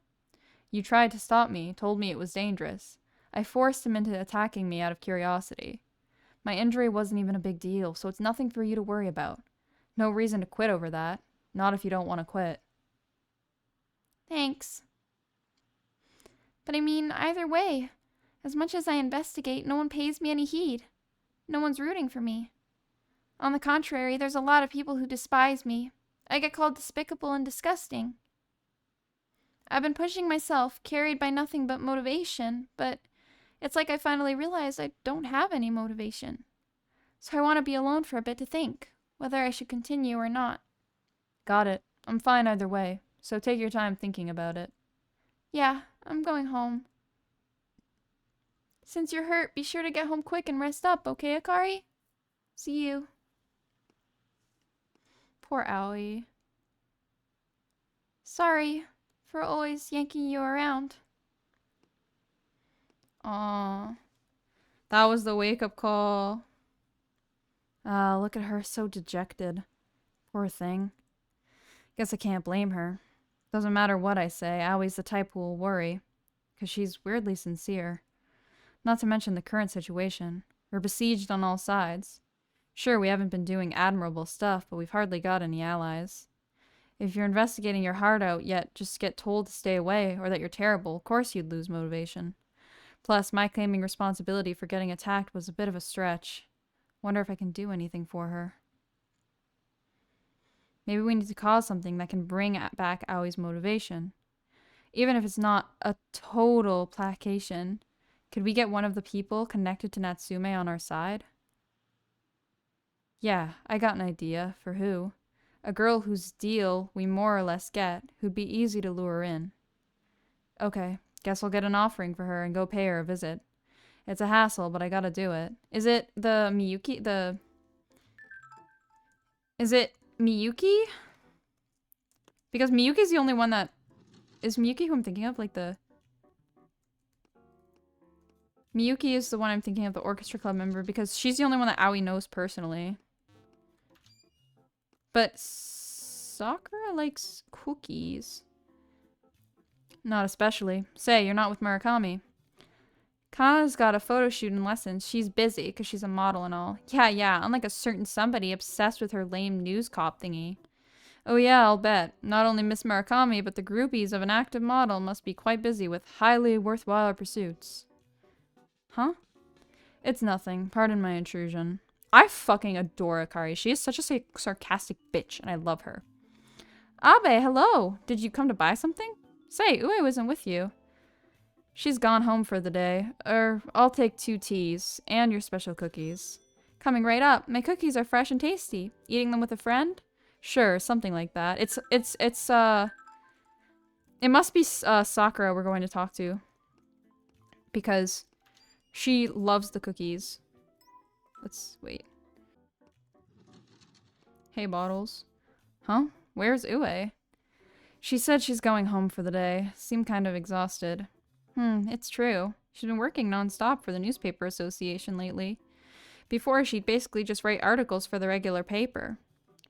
Speaker 1: You tried to stop me, told me it was dangerous. I forced him into attacking me out of curiosity. My injury wasn't even a big deal, so it's nothing for you to worry about. No reason to quit over that. Not if you don't want to quit.
Speaker 2: Thanks. But I mean, either way, as much as I investigate, no one pays me any heed. No one's rooting for me. On the contrary, there's a lot of people who despise me. I get called despicable and disgusting. I've been pushing myself, carried by nothing but motivation, but it's like I finally realized I don't have any motivation. So I want to be alone for a bit to think, whether I should continue or not.
Speaker 1: Got it. I'm fine either way, so take your time thinking about it.
Speaker 2: Yeah, I'm going home. Since you're hurt, be sure to get home quick and rest up, okay, Akari? See you.
Speaker 1: Poor Aoi.
Speaker 2: Sorry for always yanking you around.
Speaker 1: Aww. That was the wake-up call. Ah, look at her, so dejected. Poor thing. Guess I can't blame her. Doesn't matter what I say, Aoi's the type who will worry. 'Cause she's weirdly sincere. Not to mention the current situation. We're besieged on all sides. Sure, we haven't been doing admirable stuff, but we've hardly got any allies. If you're investigating your heart out, yet just get told to stay away, or that you're terrible, of course you'd lose motivation. Plus, my claiming responsibility for getting attacked was a bit of a stretch. Wonder if I can do anything for her. Maybe we need to cause something that can bring back Aoi's motivation. Even if it's not a total placation, could we get one of the people connected to Natsume on our side? Yeah, I got an idea. For who? A girl whose deal we more or less get, who'd be easy to lure in. Okay, guess I'll get an offering for her and go pay her a visit. It's a hassle, but I gotta do it. Is it the Miyuki? Is it Miyuki? Because Miyuki's the only one that... Is Miyuki who I'm thinking of? Like the... Miyuki is the one I'm thinking of, the orchestra club member, because she's the only one that Aoi knows personally. But Sakura likes cookies. Not especially. Say, you're not with Murakami. Kana's got a photo shoot and lessons. She's busy because she's a model and all. Yeah, unlike a certain somebody obsessed with her lame news cop thingy. Oh yeah, I'll bet. Not only Miss Murakami, but the groupies of an active model must be quite busy with highly worthwhile pursuits. Huh? It's nothing. Pardon my intrusion. I fucking adore Akari. She is such a sarcastic bitch, and I love her. Abe, hello! Did you come to buy something? Say, Ue wasn't with you. She's gone home for the day. I'll take 2 teas, and your special cookies. Coming right up. My cookies are fresh and tasty. Eating them with a friend? Sure, something like that. It must be Sakura we're going to talk to. Because she loves the cookies. Let's wait. Hey, Bottles. Huh? Where's Ue? She said she's going home for the day. Seemed kind of exhausted. It's true. She's been working non-stop for the newspaper association lately. Before, she'd basically just write articles for the regular paper.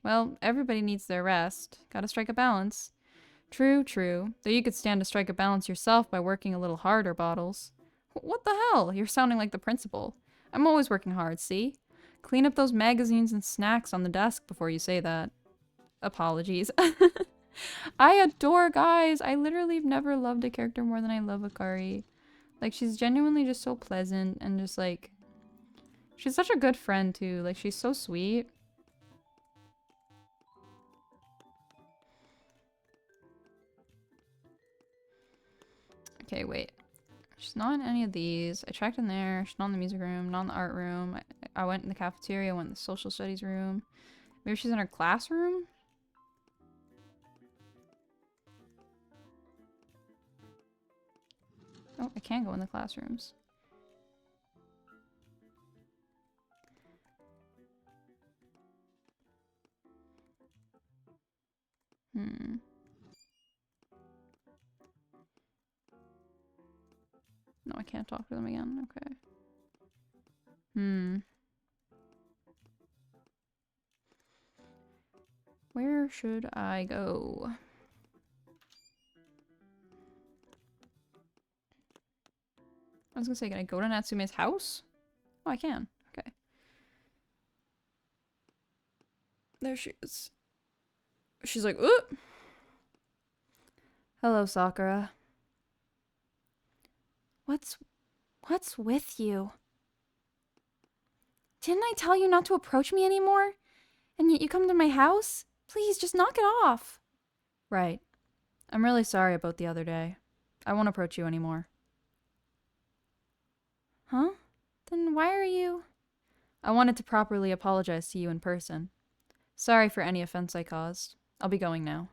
Speaker 1: Well, everybody needs their rest. Gotta strike a balance. True, true. Though you could stand to strike a balance yourself by working a little harder, Bottles. What the hell? You're sounding like the principal. I'm always working hard, see? Clean up those magazines and snacks on the desk before you say that. Apologies. I adore guys. I literally have never loved a character more than I love Akari. Like, she's genuinely just so pleasant and just like... She's such a good friend, too. Like, she's so sweet. Okay, wait. She's not in any of these. I checked in there. She's not in the music room, not in the art room. I went in the cafeteria, went in the social studies room. Maybe she's in her classroom? Oh, I can't go in the classrooms. No, I can't talk to them again. Okay. Where should I go? I was gonna say, can I go to Natsume's house? Oh, I can. Okay. There she is. She's like, oop! Hello, Sakura.
Speaker 2: What's with you? Didn't I tell you not to approach me anymore? And yet you come to my house? Please, just knock it off.
Speaker 1: Right. I'm really sorry about the other day. I won't approach you anymore.
Speaker 2: Huh? Then why are you...
Speaker 1: I wanted to properly apologize to you in person. Sorry for any offense I caused. I'll be going now.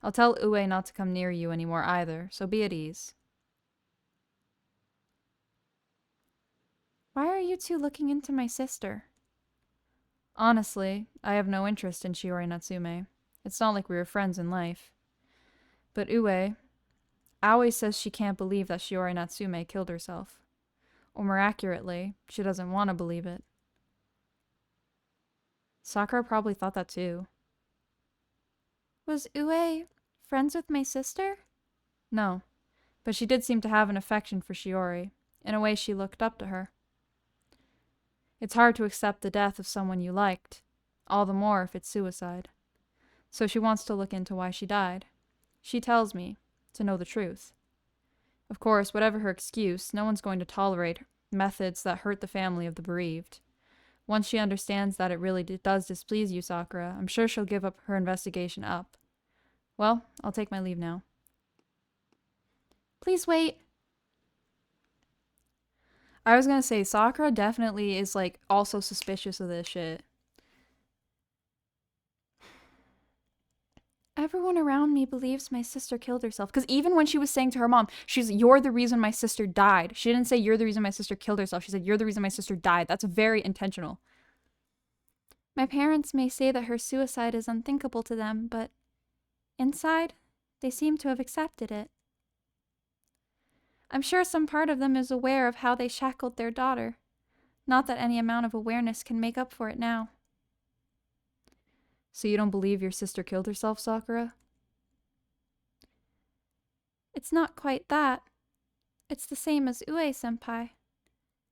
Speaker 1: I'll tell Ue not to come near you anymore either, so be at ease.
Speaker 2: Why are you two looking into my sister?
Speaker 1: Honestly, I have no interest in Shiori Natsume. It's not like we were friends in life. But Ue, Aoi says she can't believe that Shiori Natsume killed herself. Or more accurately, she doesn't want to believe it. Sakura probably thought that too.
Speaker 2: Was Ue friends with my sister?
Speaker 1: No, but she did seem to have an affection for Shiori. In a way, she looked up to her. It's hard to accept the death of someone you liked, all the more if it's suicide. So she wants to look into why she died. She tells me to know the truth. Of course, whatever her excuse, no one's going to tolerate methods that hurt the family of the bereaved. Once she understands that it really does displease you, Sakura, I'm sure she'll give up her investigation up. Well, I'll take my leave now.
Speaker 2: Please wait.
Speaker 1: I was gonna say, Sakura definitely is, like, also suspicious of this shit.
Speaker 2: Everyone around me believes my sister killed herself. Because even when she was saying to her mom, she's, you're the reason my sister died. She didn't say, you're the reason my sister killed herself. She said, you're the reason my sister died. That's very intentional. My parents may say that her suicide is unthinkable to them, but inside, they seem to have accepted it. I'm sure some part of them is aware of how they shackled their daughter. Not that any amount of awareness can make up for it now.
Speaker 1: So you don't believe your sister killed herself, Sakura?
Speaker 2: It's not quite that. It's the same as Ue-senpai.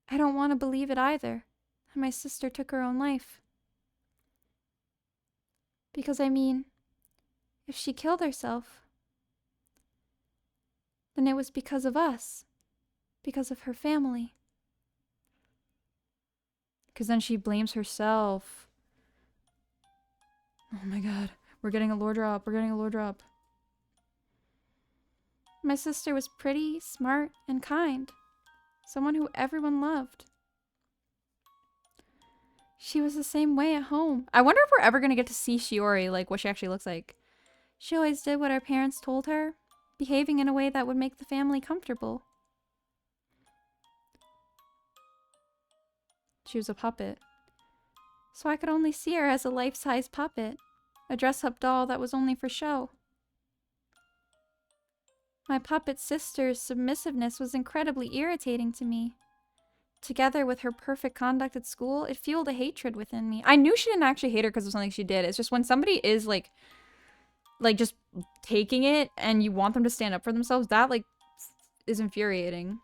Speaker 2: I don't want to believe it either, that my sister took her own life. Because, I mean, if she killed herself, then it was because of us. Because of her family.
Speaker 1: Because then she blames herself. Oh my god. We're getting a lore drop. We're getting a lore drop.
Speaker 2: My sister was pretty, smart, and kind. Someone who everyone loved. She was the same way at home. I wonder if we're ever gonna get to see Shiori, like what she actually looks like. She always did what her parents told her, behaving in a way that would make the family comfortable. She was a puppet. So I could only see her as a life-size puppet, a dress-up doll that was only for show. My puppet sister's submissiveness was incredibly irritating to me. Together with her perfect conduct at school, it fueled a hatred within me. I knew she didn't actually hate her because of something she did. It's just when somebody is like just taking it and you want them to stand up for themselves, that like is infuriating.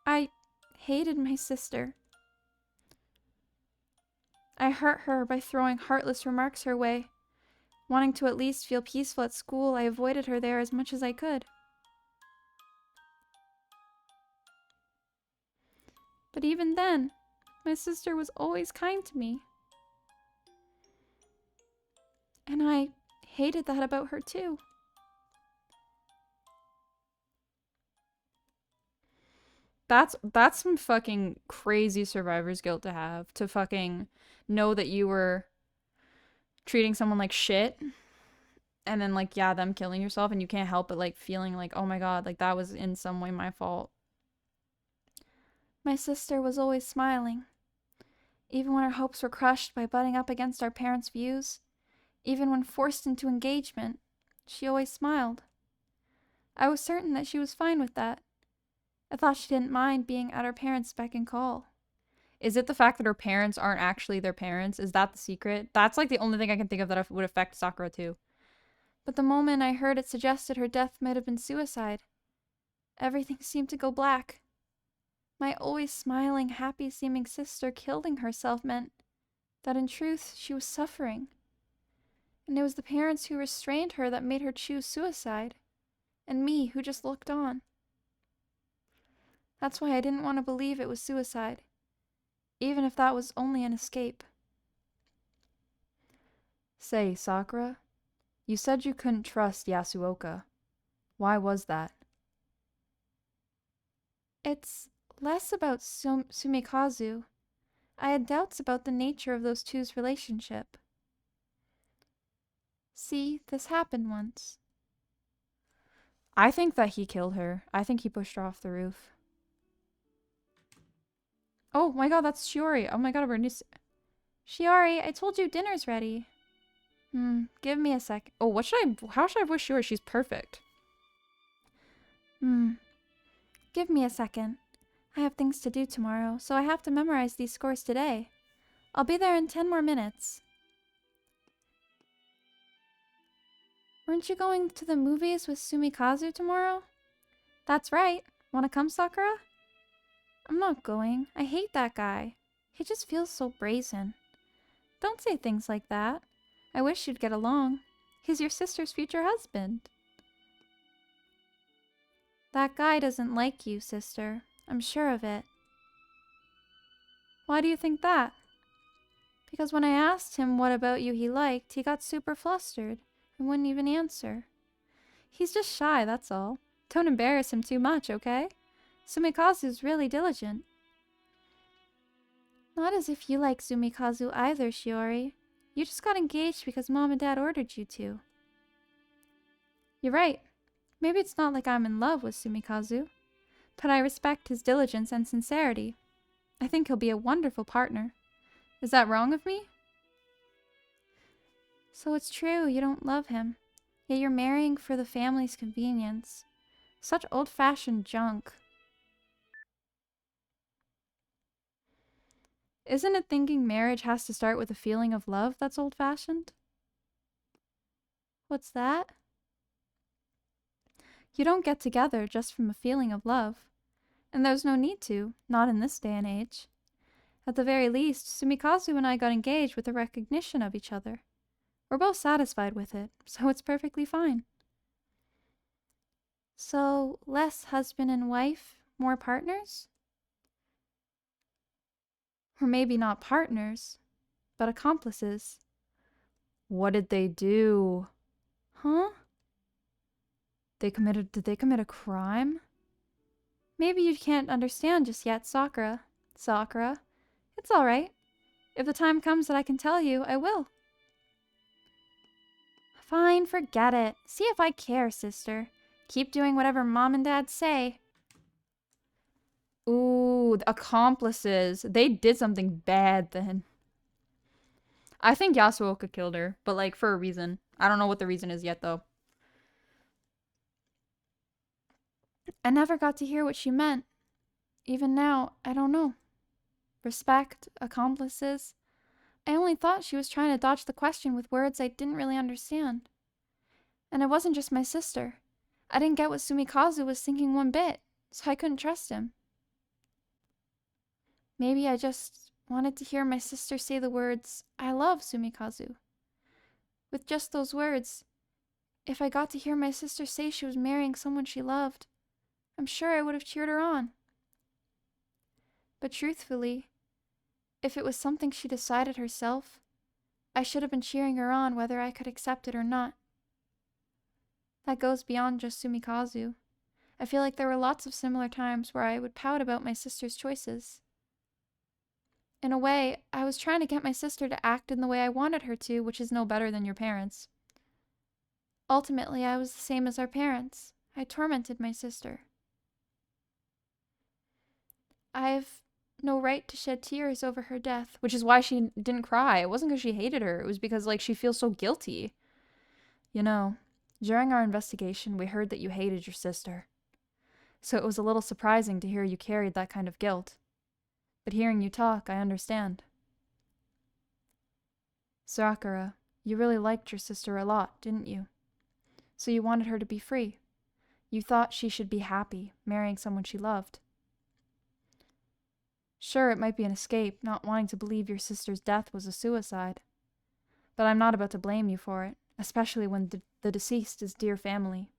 Speaker 2: I hated my sister. I hurt her by throwing heartless remarks her way. Wanting to at least feel peaceful at school, I avoided her there as much as I could. But even then, my sister was always kind to me. And I hated that about her too.
Speaker 1: That's some fucking crazy survivor's guilt to have, to fucking know that you were treating someone like shit and then like yeah, them killing yourself and you can't help but like feeling like, "Oh my god, like that was in some way my fault."
Speaker 2: My sister was always smiling. Even when her hopes were crushed by butting up against our parents' views, even when forced into engagement, she always smiled. I was certain that she was fine with that. I thought she didn't mind being at her parents' beck and call.
Speaker 1: Is it the fact that her parents aren't actually their parents? Is that the secret? That's like the only thing I can think of that would affect Sakura too.
Speaker 2: But the moment I heard it suggested her death might have been suicide, everything seemed to go black. My always smiling, happy-seeming sister killing herself meant that in truth she was suffering. And it was the parents who restrained her that made her choose suicide, and me who just looked on. That's why I didn't want to believe it was suicide, even if that was only an escape.
Speaker 1: Say, Sakura, you said you couldn't trust Yasuoka. Why was that?
Speaker 2: It's less about Sumikazu. I had doubts about the nature of those two's relationship. See, this happened once.
Speaker 1: I think that he killed her. I think he pushed her off the roof. Oh my god, that's Shiori. Oh my god, we're new.
Speaker 2: Shiori, I told you dinner's ready. Give me a sec.
Speaker 1: Oh, how should I wish Shiori? She's perfect.
Speaker 2: Give me a second. I have things to do tomorrow, so I have to memorize these scores today. I'll be there in 10 more minutes. Weren't you going to the movies with Sumikazu tomorrow? That's right. Wanna come, Sakura? I'm not going. I hate that guy. He just feels so brazen. Don't say things like that. I wish you'd get along. He's your sister's future husband. That guy doesn't like you, sister. I'm sure of it. Why do you think that? Because when I asked him what about you he liked, he got super flustered and wouldn't even answer. He's just shy, that's all. Don't embarrass him too much, okay? Sumikazu's really diligent. Not as if you like Sumikazu either, Shiori. You just got engaged because Mom and Dad ordered you to. You're right. Maybe it's not like I'm in love with Sumikazu, but I respect his diligence and sincerity. I think he'll be a wonderful partner. Is that wrong of me? So it's true, you don't love him, yet you're marrying for the family's convenience. Such old-fashioned junk.
Speaker 1: Isn't it thinking marriage has to start with a feeling of love that's old-fashioned?
Speaker 2: What's that?
Speaker 1: You don't get together just from a feeling of love. And there's no need to, not in this day and age. At the very least, Sumikazu and I got engaged with the recognition of each other. We're both satisfied with it, so it's perfectly fine.
Speaker 2: So, less husband and wife, more partners?
Speaker 1: Or maybe not partners, but accomplices. What did they do?
Speaker 2: Huh?
Speaker 1: Did they commit a crime?
Speaker 2: Maybe you can't understand just yet, Sakura. Sakura. It's alright. If the time comes that I can tell you, I will. Fine, forget it. See if I care, sister. Keep doing whatever Mom and Dad say.
Speaker 1: Ooh, the accomplices. They did something bad then. I think Yasuoka killed her, but like for a reason. I don't know what the reason is yet though.
Speaker 2: I never got to hear what she meant. Even now, I don't know. Respect, accomplices. I only thought she was trying to dodge the question with words I didn't really understand. And it wasn't just my sister. I didn't get what Sumikazu was thinking one bit, so I couldn't trust him. Maybe I just wanted to hear my sister say the words, I love Sumikazu. With just those words, if I got to hear my sister say she was marrying someone she loved, I'm sure I would have cheered her on. But truthfully, if it was something she decided herself, I should have been cheering her on whether I could accept it or not. That goes beyond just Sumikazu. I feel like there were lots of similar times where I would pout about my sister's choices. In a way, I was trying to get my sister to act in the way I wanted her to, which is no better than your parents. Ultimately, I was the same as our parents. I tormented my sister. I've no right to shed tears over her death.
Speaker 1: Which is why she didn't cry. It wasn't because she hated her. It was because like she feels so guilty. You know, during our investigation, we heard that you hated your sister. So it was a little surprising to hear you carried that kind of guilt. But hearing you talk, I understand. Sakura, you really liked your sister a lot, didn't you? So you wanted her to be free. You thought she should be happy, marrying someone she loved. Sure, it might be an escape, not wanting to believe your sister's death was a suicide. But I'm not about to blame you for it, especially when the deceased is dear family.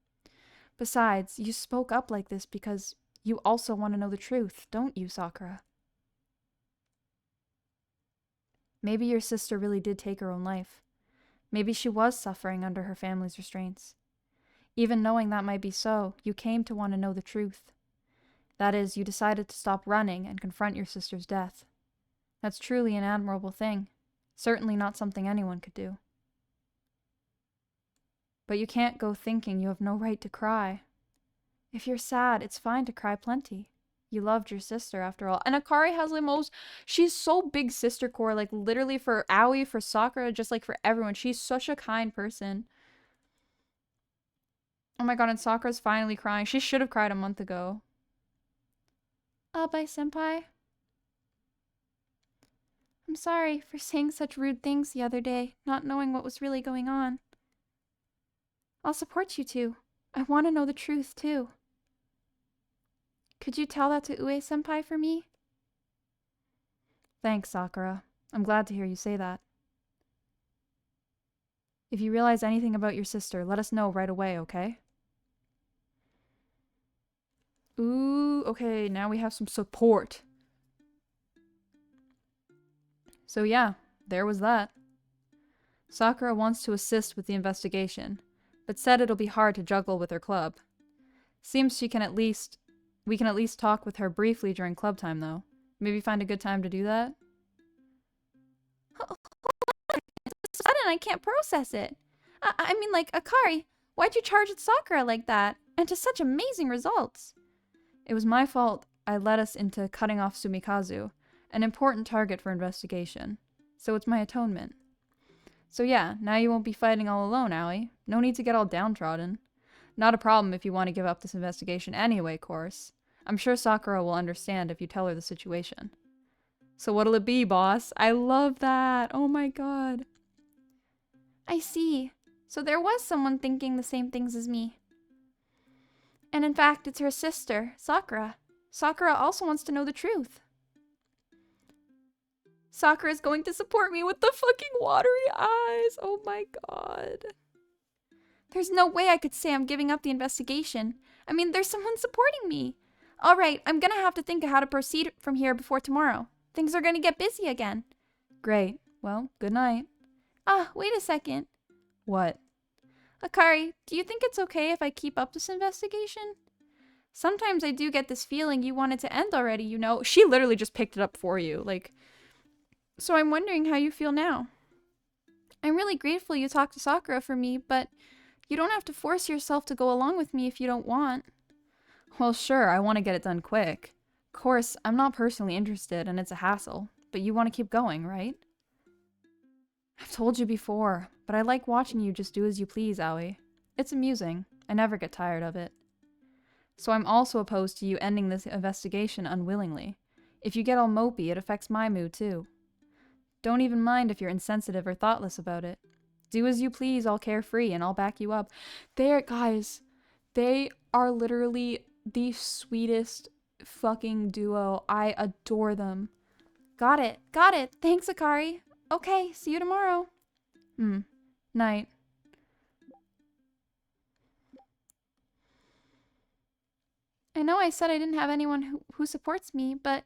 Speaker 1: Besides, you spoke up like this because you also want to know the truth, don't you, Sakura? Maybe your sister really did take her own life. Maybe she was suffering under her family's restraints. Even knowing that might be so, you came to want to know the truth. That is, you decided to stop running and confront your sister's death. That's truly an admirable thing. Certainly not something anyone could do. But you can't go thinking you have no right to cry. If you're sad, it's fine to cry plenty. You loved your sister after all. And Akari has the most, she's so big sister core, like literally for Aoi, for Sakura, just like for everyone. She's such a kind person. Oh my god, and Sakura's finally crying. She should have cried a month ago.
Speaker 2: Senpai. I'm sorry for saying such rude things the other day, not knowing what was really going on. I'll support you two. I want to know the truth, too. Could you tell that to Ue-senpai for me?
Speaker 1: Thanks, Sakura. I'm glad to hear you say that. If you realize anything about your sister, let us know right away, okay? Ooh, okay, now we have some support. So yeah, there was that. Sakura wants to assist with the investigation, but said it'll be hard to juggle with her club. Seems we can at least talk with her briefly during club time though. Maybe find a good time to do that?
Speaker 2: Sudden, I can't process it. I mean, like, Akari, why'd you charge at Sakura like that? And to such amazing results?
Speaker 1: It was my fault I led us into cutting off Sumikazu, an important target for investigation. So it's my atonement. So yeah, now you won't be fighting all alone, Aoi. No need to get all downtrodden. Not a problem if you want to give up this investigation anyway, course. I'm sure Sakura will understand if you tell her the situation. So what'll it be, boss? I love that! Oh my god.
Speaker 2: I see. So there was someone thinking the same things as me. And in fact, it's her sister, Sakura. Sakura also wants to know the truth.
Speaker 1: Sakura is going to support me with the fucking watery eyes. Oh my god.
Speaker 2: There's no way I could say I'm giving up the investigation. I mean, there's someone supporting me. All right, I'm gonna have to think of how to proceed from here before tomorrow. Things are gonna get busy again.
Speaker 1: Great. Well, good night.
Speaker 2: Wait a second.
Speaker 1: What?
Speaker 2: Akari, do you think it's okay if I keep up this investigation? Sometimes I do get this feeling you want it to end already, you know?
Speaker 1: She literally just picked it up for you. Like,
Speaker 2: So I'm wondering how you feel now. I'm really grateful you talked to Sakura for me, but you don't have to force yourself to go along with me if you don't want.
Speaker 1: Well, sure, I want to get it done quick. Of course, I'm not personally interested and it's a hassle, but you want to keep going, right? I've told you before, but I like watching you just do as you please, Aoi. It's amusing. I never get tired of it. So I'm also opposed to you ending this investigation unwillingly. If you get all mopey, it affects my mood too. Don't even mind if you're insensitive or thoughtless about it. Do as you please, all carefree, and I'll back you up. Guys, they are literally the sweetest fucking duo. I adore them.
Speaker 2: Got it. Got it. Thanks, Akari. Okay, see you tomorrow.
Speaker 1: Night.
Speaker 2: I know I said I didn't have anyone who supports me, but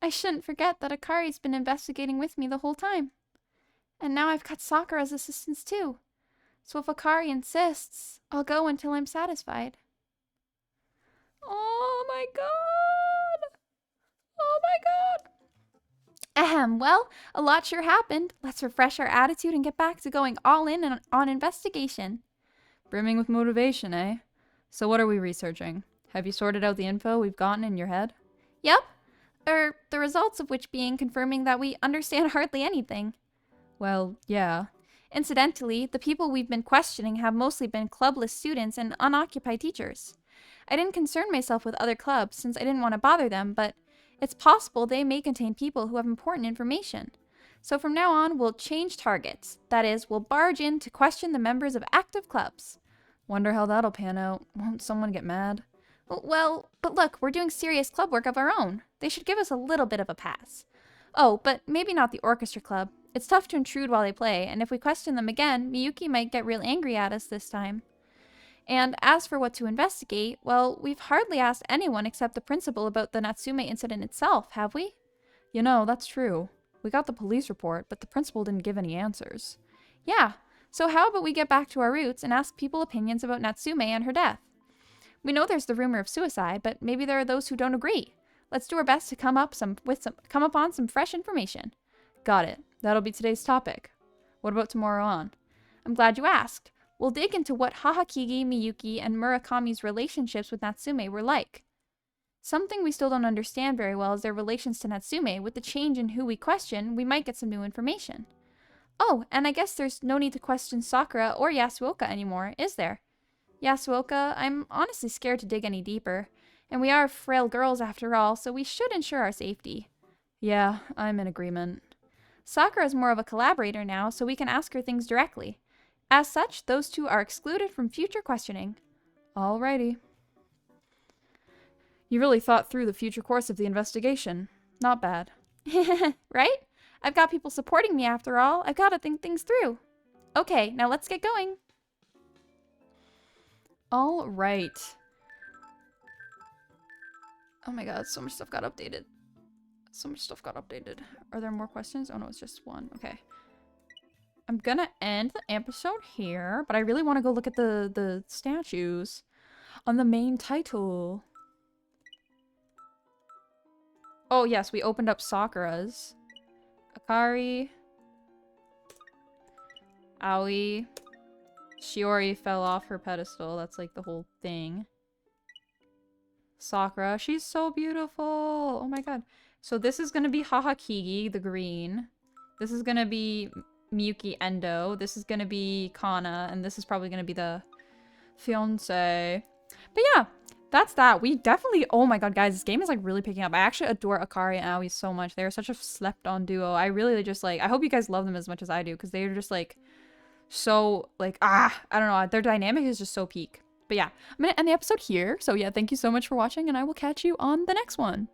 Speaker 2: I shouldn't forget that Akari's been investigating with me the whole time. And now I've got Sakura's assistance too. So if Akari insists, I'll go until I'm satisfied.
Speaker 1: Oh my god! Oh my god!
Speaker 2: Ahem, well, a lot sure happened. Let's refresh our attitude and get back to going all in on investigation.
Speaker 1: Brimming with motivation, eh? So what are we researching? Have you sorted out the info we've gotten in your head?
Speaker 2: Yep. The results of which being confirming that we understand hardly anything.
Speaker 1: Well, yeah.
Speaker 2: Incidentally, the people we've been questioning have mostly been clubless students and unoccupied teachers. I didn't concern myself with other clubs since I didn't want to bother them, but it's possible they may contain people who have important information. So from now on, we'll change targets. That is, we'll barge in to question the members of active clubs.
Speaker 1: Wonder how that'll pan out. Won't someone get mad?
Speaker 2: Well, but look, we're doing serious club work of our own. They should give us a little bit of a pass. Oh, but maybe not the orchestra club. It's tough to intrude while they play, and if we question them again, Miyuki might get real angry at us this time. And as for what to investigate, well, we've hardly asked anyone except the principal about the Natsume incident itself, have we?
Speaker 1: You know, that's true. We got the police report, but the principal didn't give any answers.
Speaker 2: Yeah, so how about we get back to our roots and ask people opinions about Natsume and her death? We know there's the rumor of suicide, but maybe there are those who don't agree. Let's do our best to come upon some fresh information.
Speaker 1: Got it. That'll be today's topic. What about tomorrow on?
Speaker 2: I'm glad you asked. We'll dig into what Hahakigi, Miyuki, and Murakami's relationships with Natsume were like. Something we still don't understand very well is their relations to Natsume. With the change in who we question, we might get some new information. Oh, and I guess there's no need to question Sakura or Yasuoka anymore, is there? Yasuoka, I'm honestly scared to dig any deeper. And we are frail girls after all, so we should ensure our safety.
Speaker 1: Yeah, I'm in agreement.
Speaker 2: Sakura's more of a collaborator now, so we can ask her things directly. As such, those two are excluded from future questioning.
Speaker 1: Alrighty. You really thought through the future course of the investigation. Not bad.
Speaker 2: Right? I've got people supporting me after all. I've got to think things through. Okay, now let's get going.
Speaker 1: Alright. Oh my god, so much stuff got updated. So much stuff got updated. Are there more questions? Oh no, it's just one. Okay. I'm gonna end the episode here, but I really want to go look at the statues on the main title. Oh yes, we opened up Sakura's. Akari. Aoi. Shiori fell off her pedestal. That's like the whole thing. Sakura. She's so beautiful. Oh my god. So this is gonna be Hahakigi, the green. This is gonna be Miyuki Endo. This is gonna be Kana. And this is probably gonna be the fiance. But yeah, that's that. We definitely... Oh my god, guys. This game is like really picking up. I actually adore Akari and Aoi so much. They're such a slept-on duo. I really just like... I hope you guys love them as much as I do. Because they're just like... So, like, I don't know. Their dynamic is just so peak. But yeah, I'm gonna end the episode here. So yeah, thank you so much for watching. And I will catch you on the next one.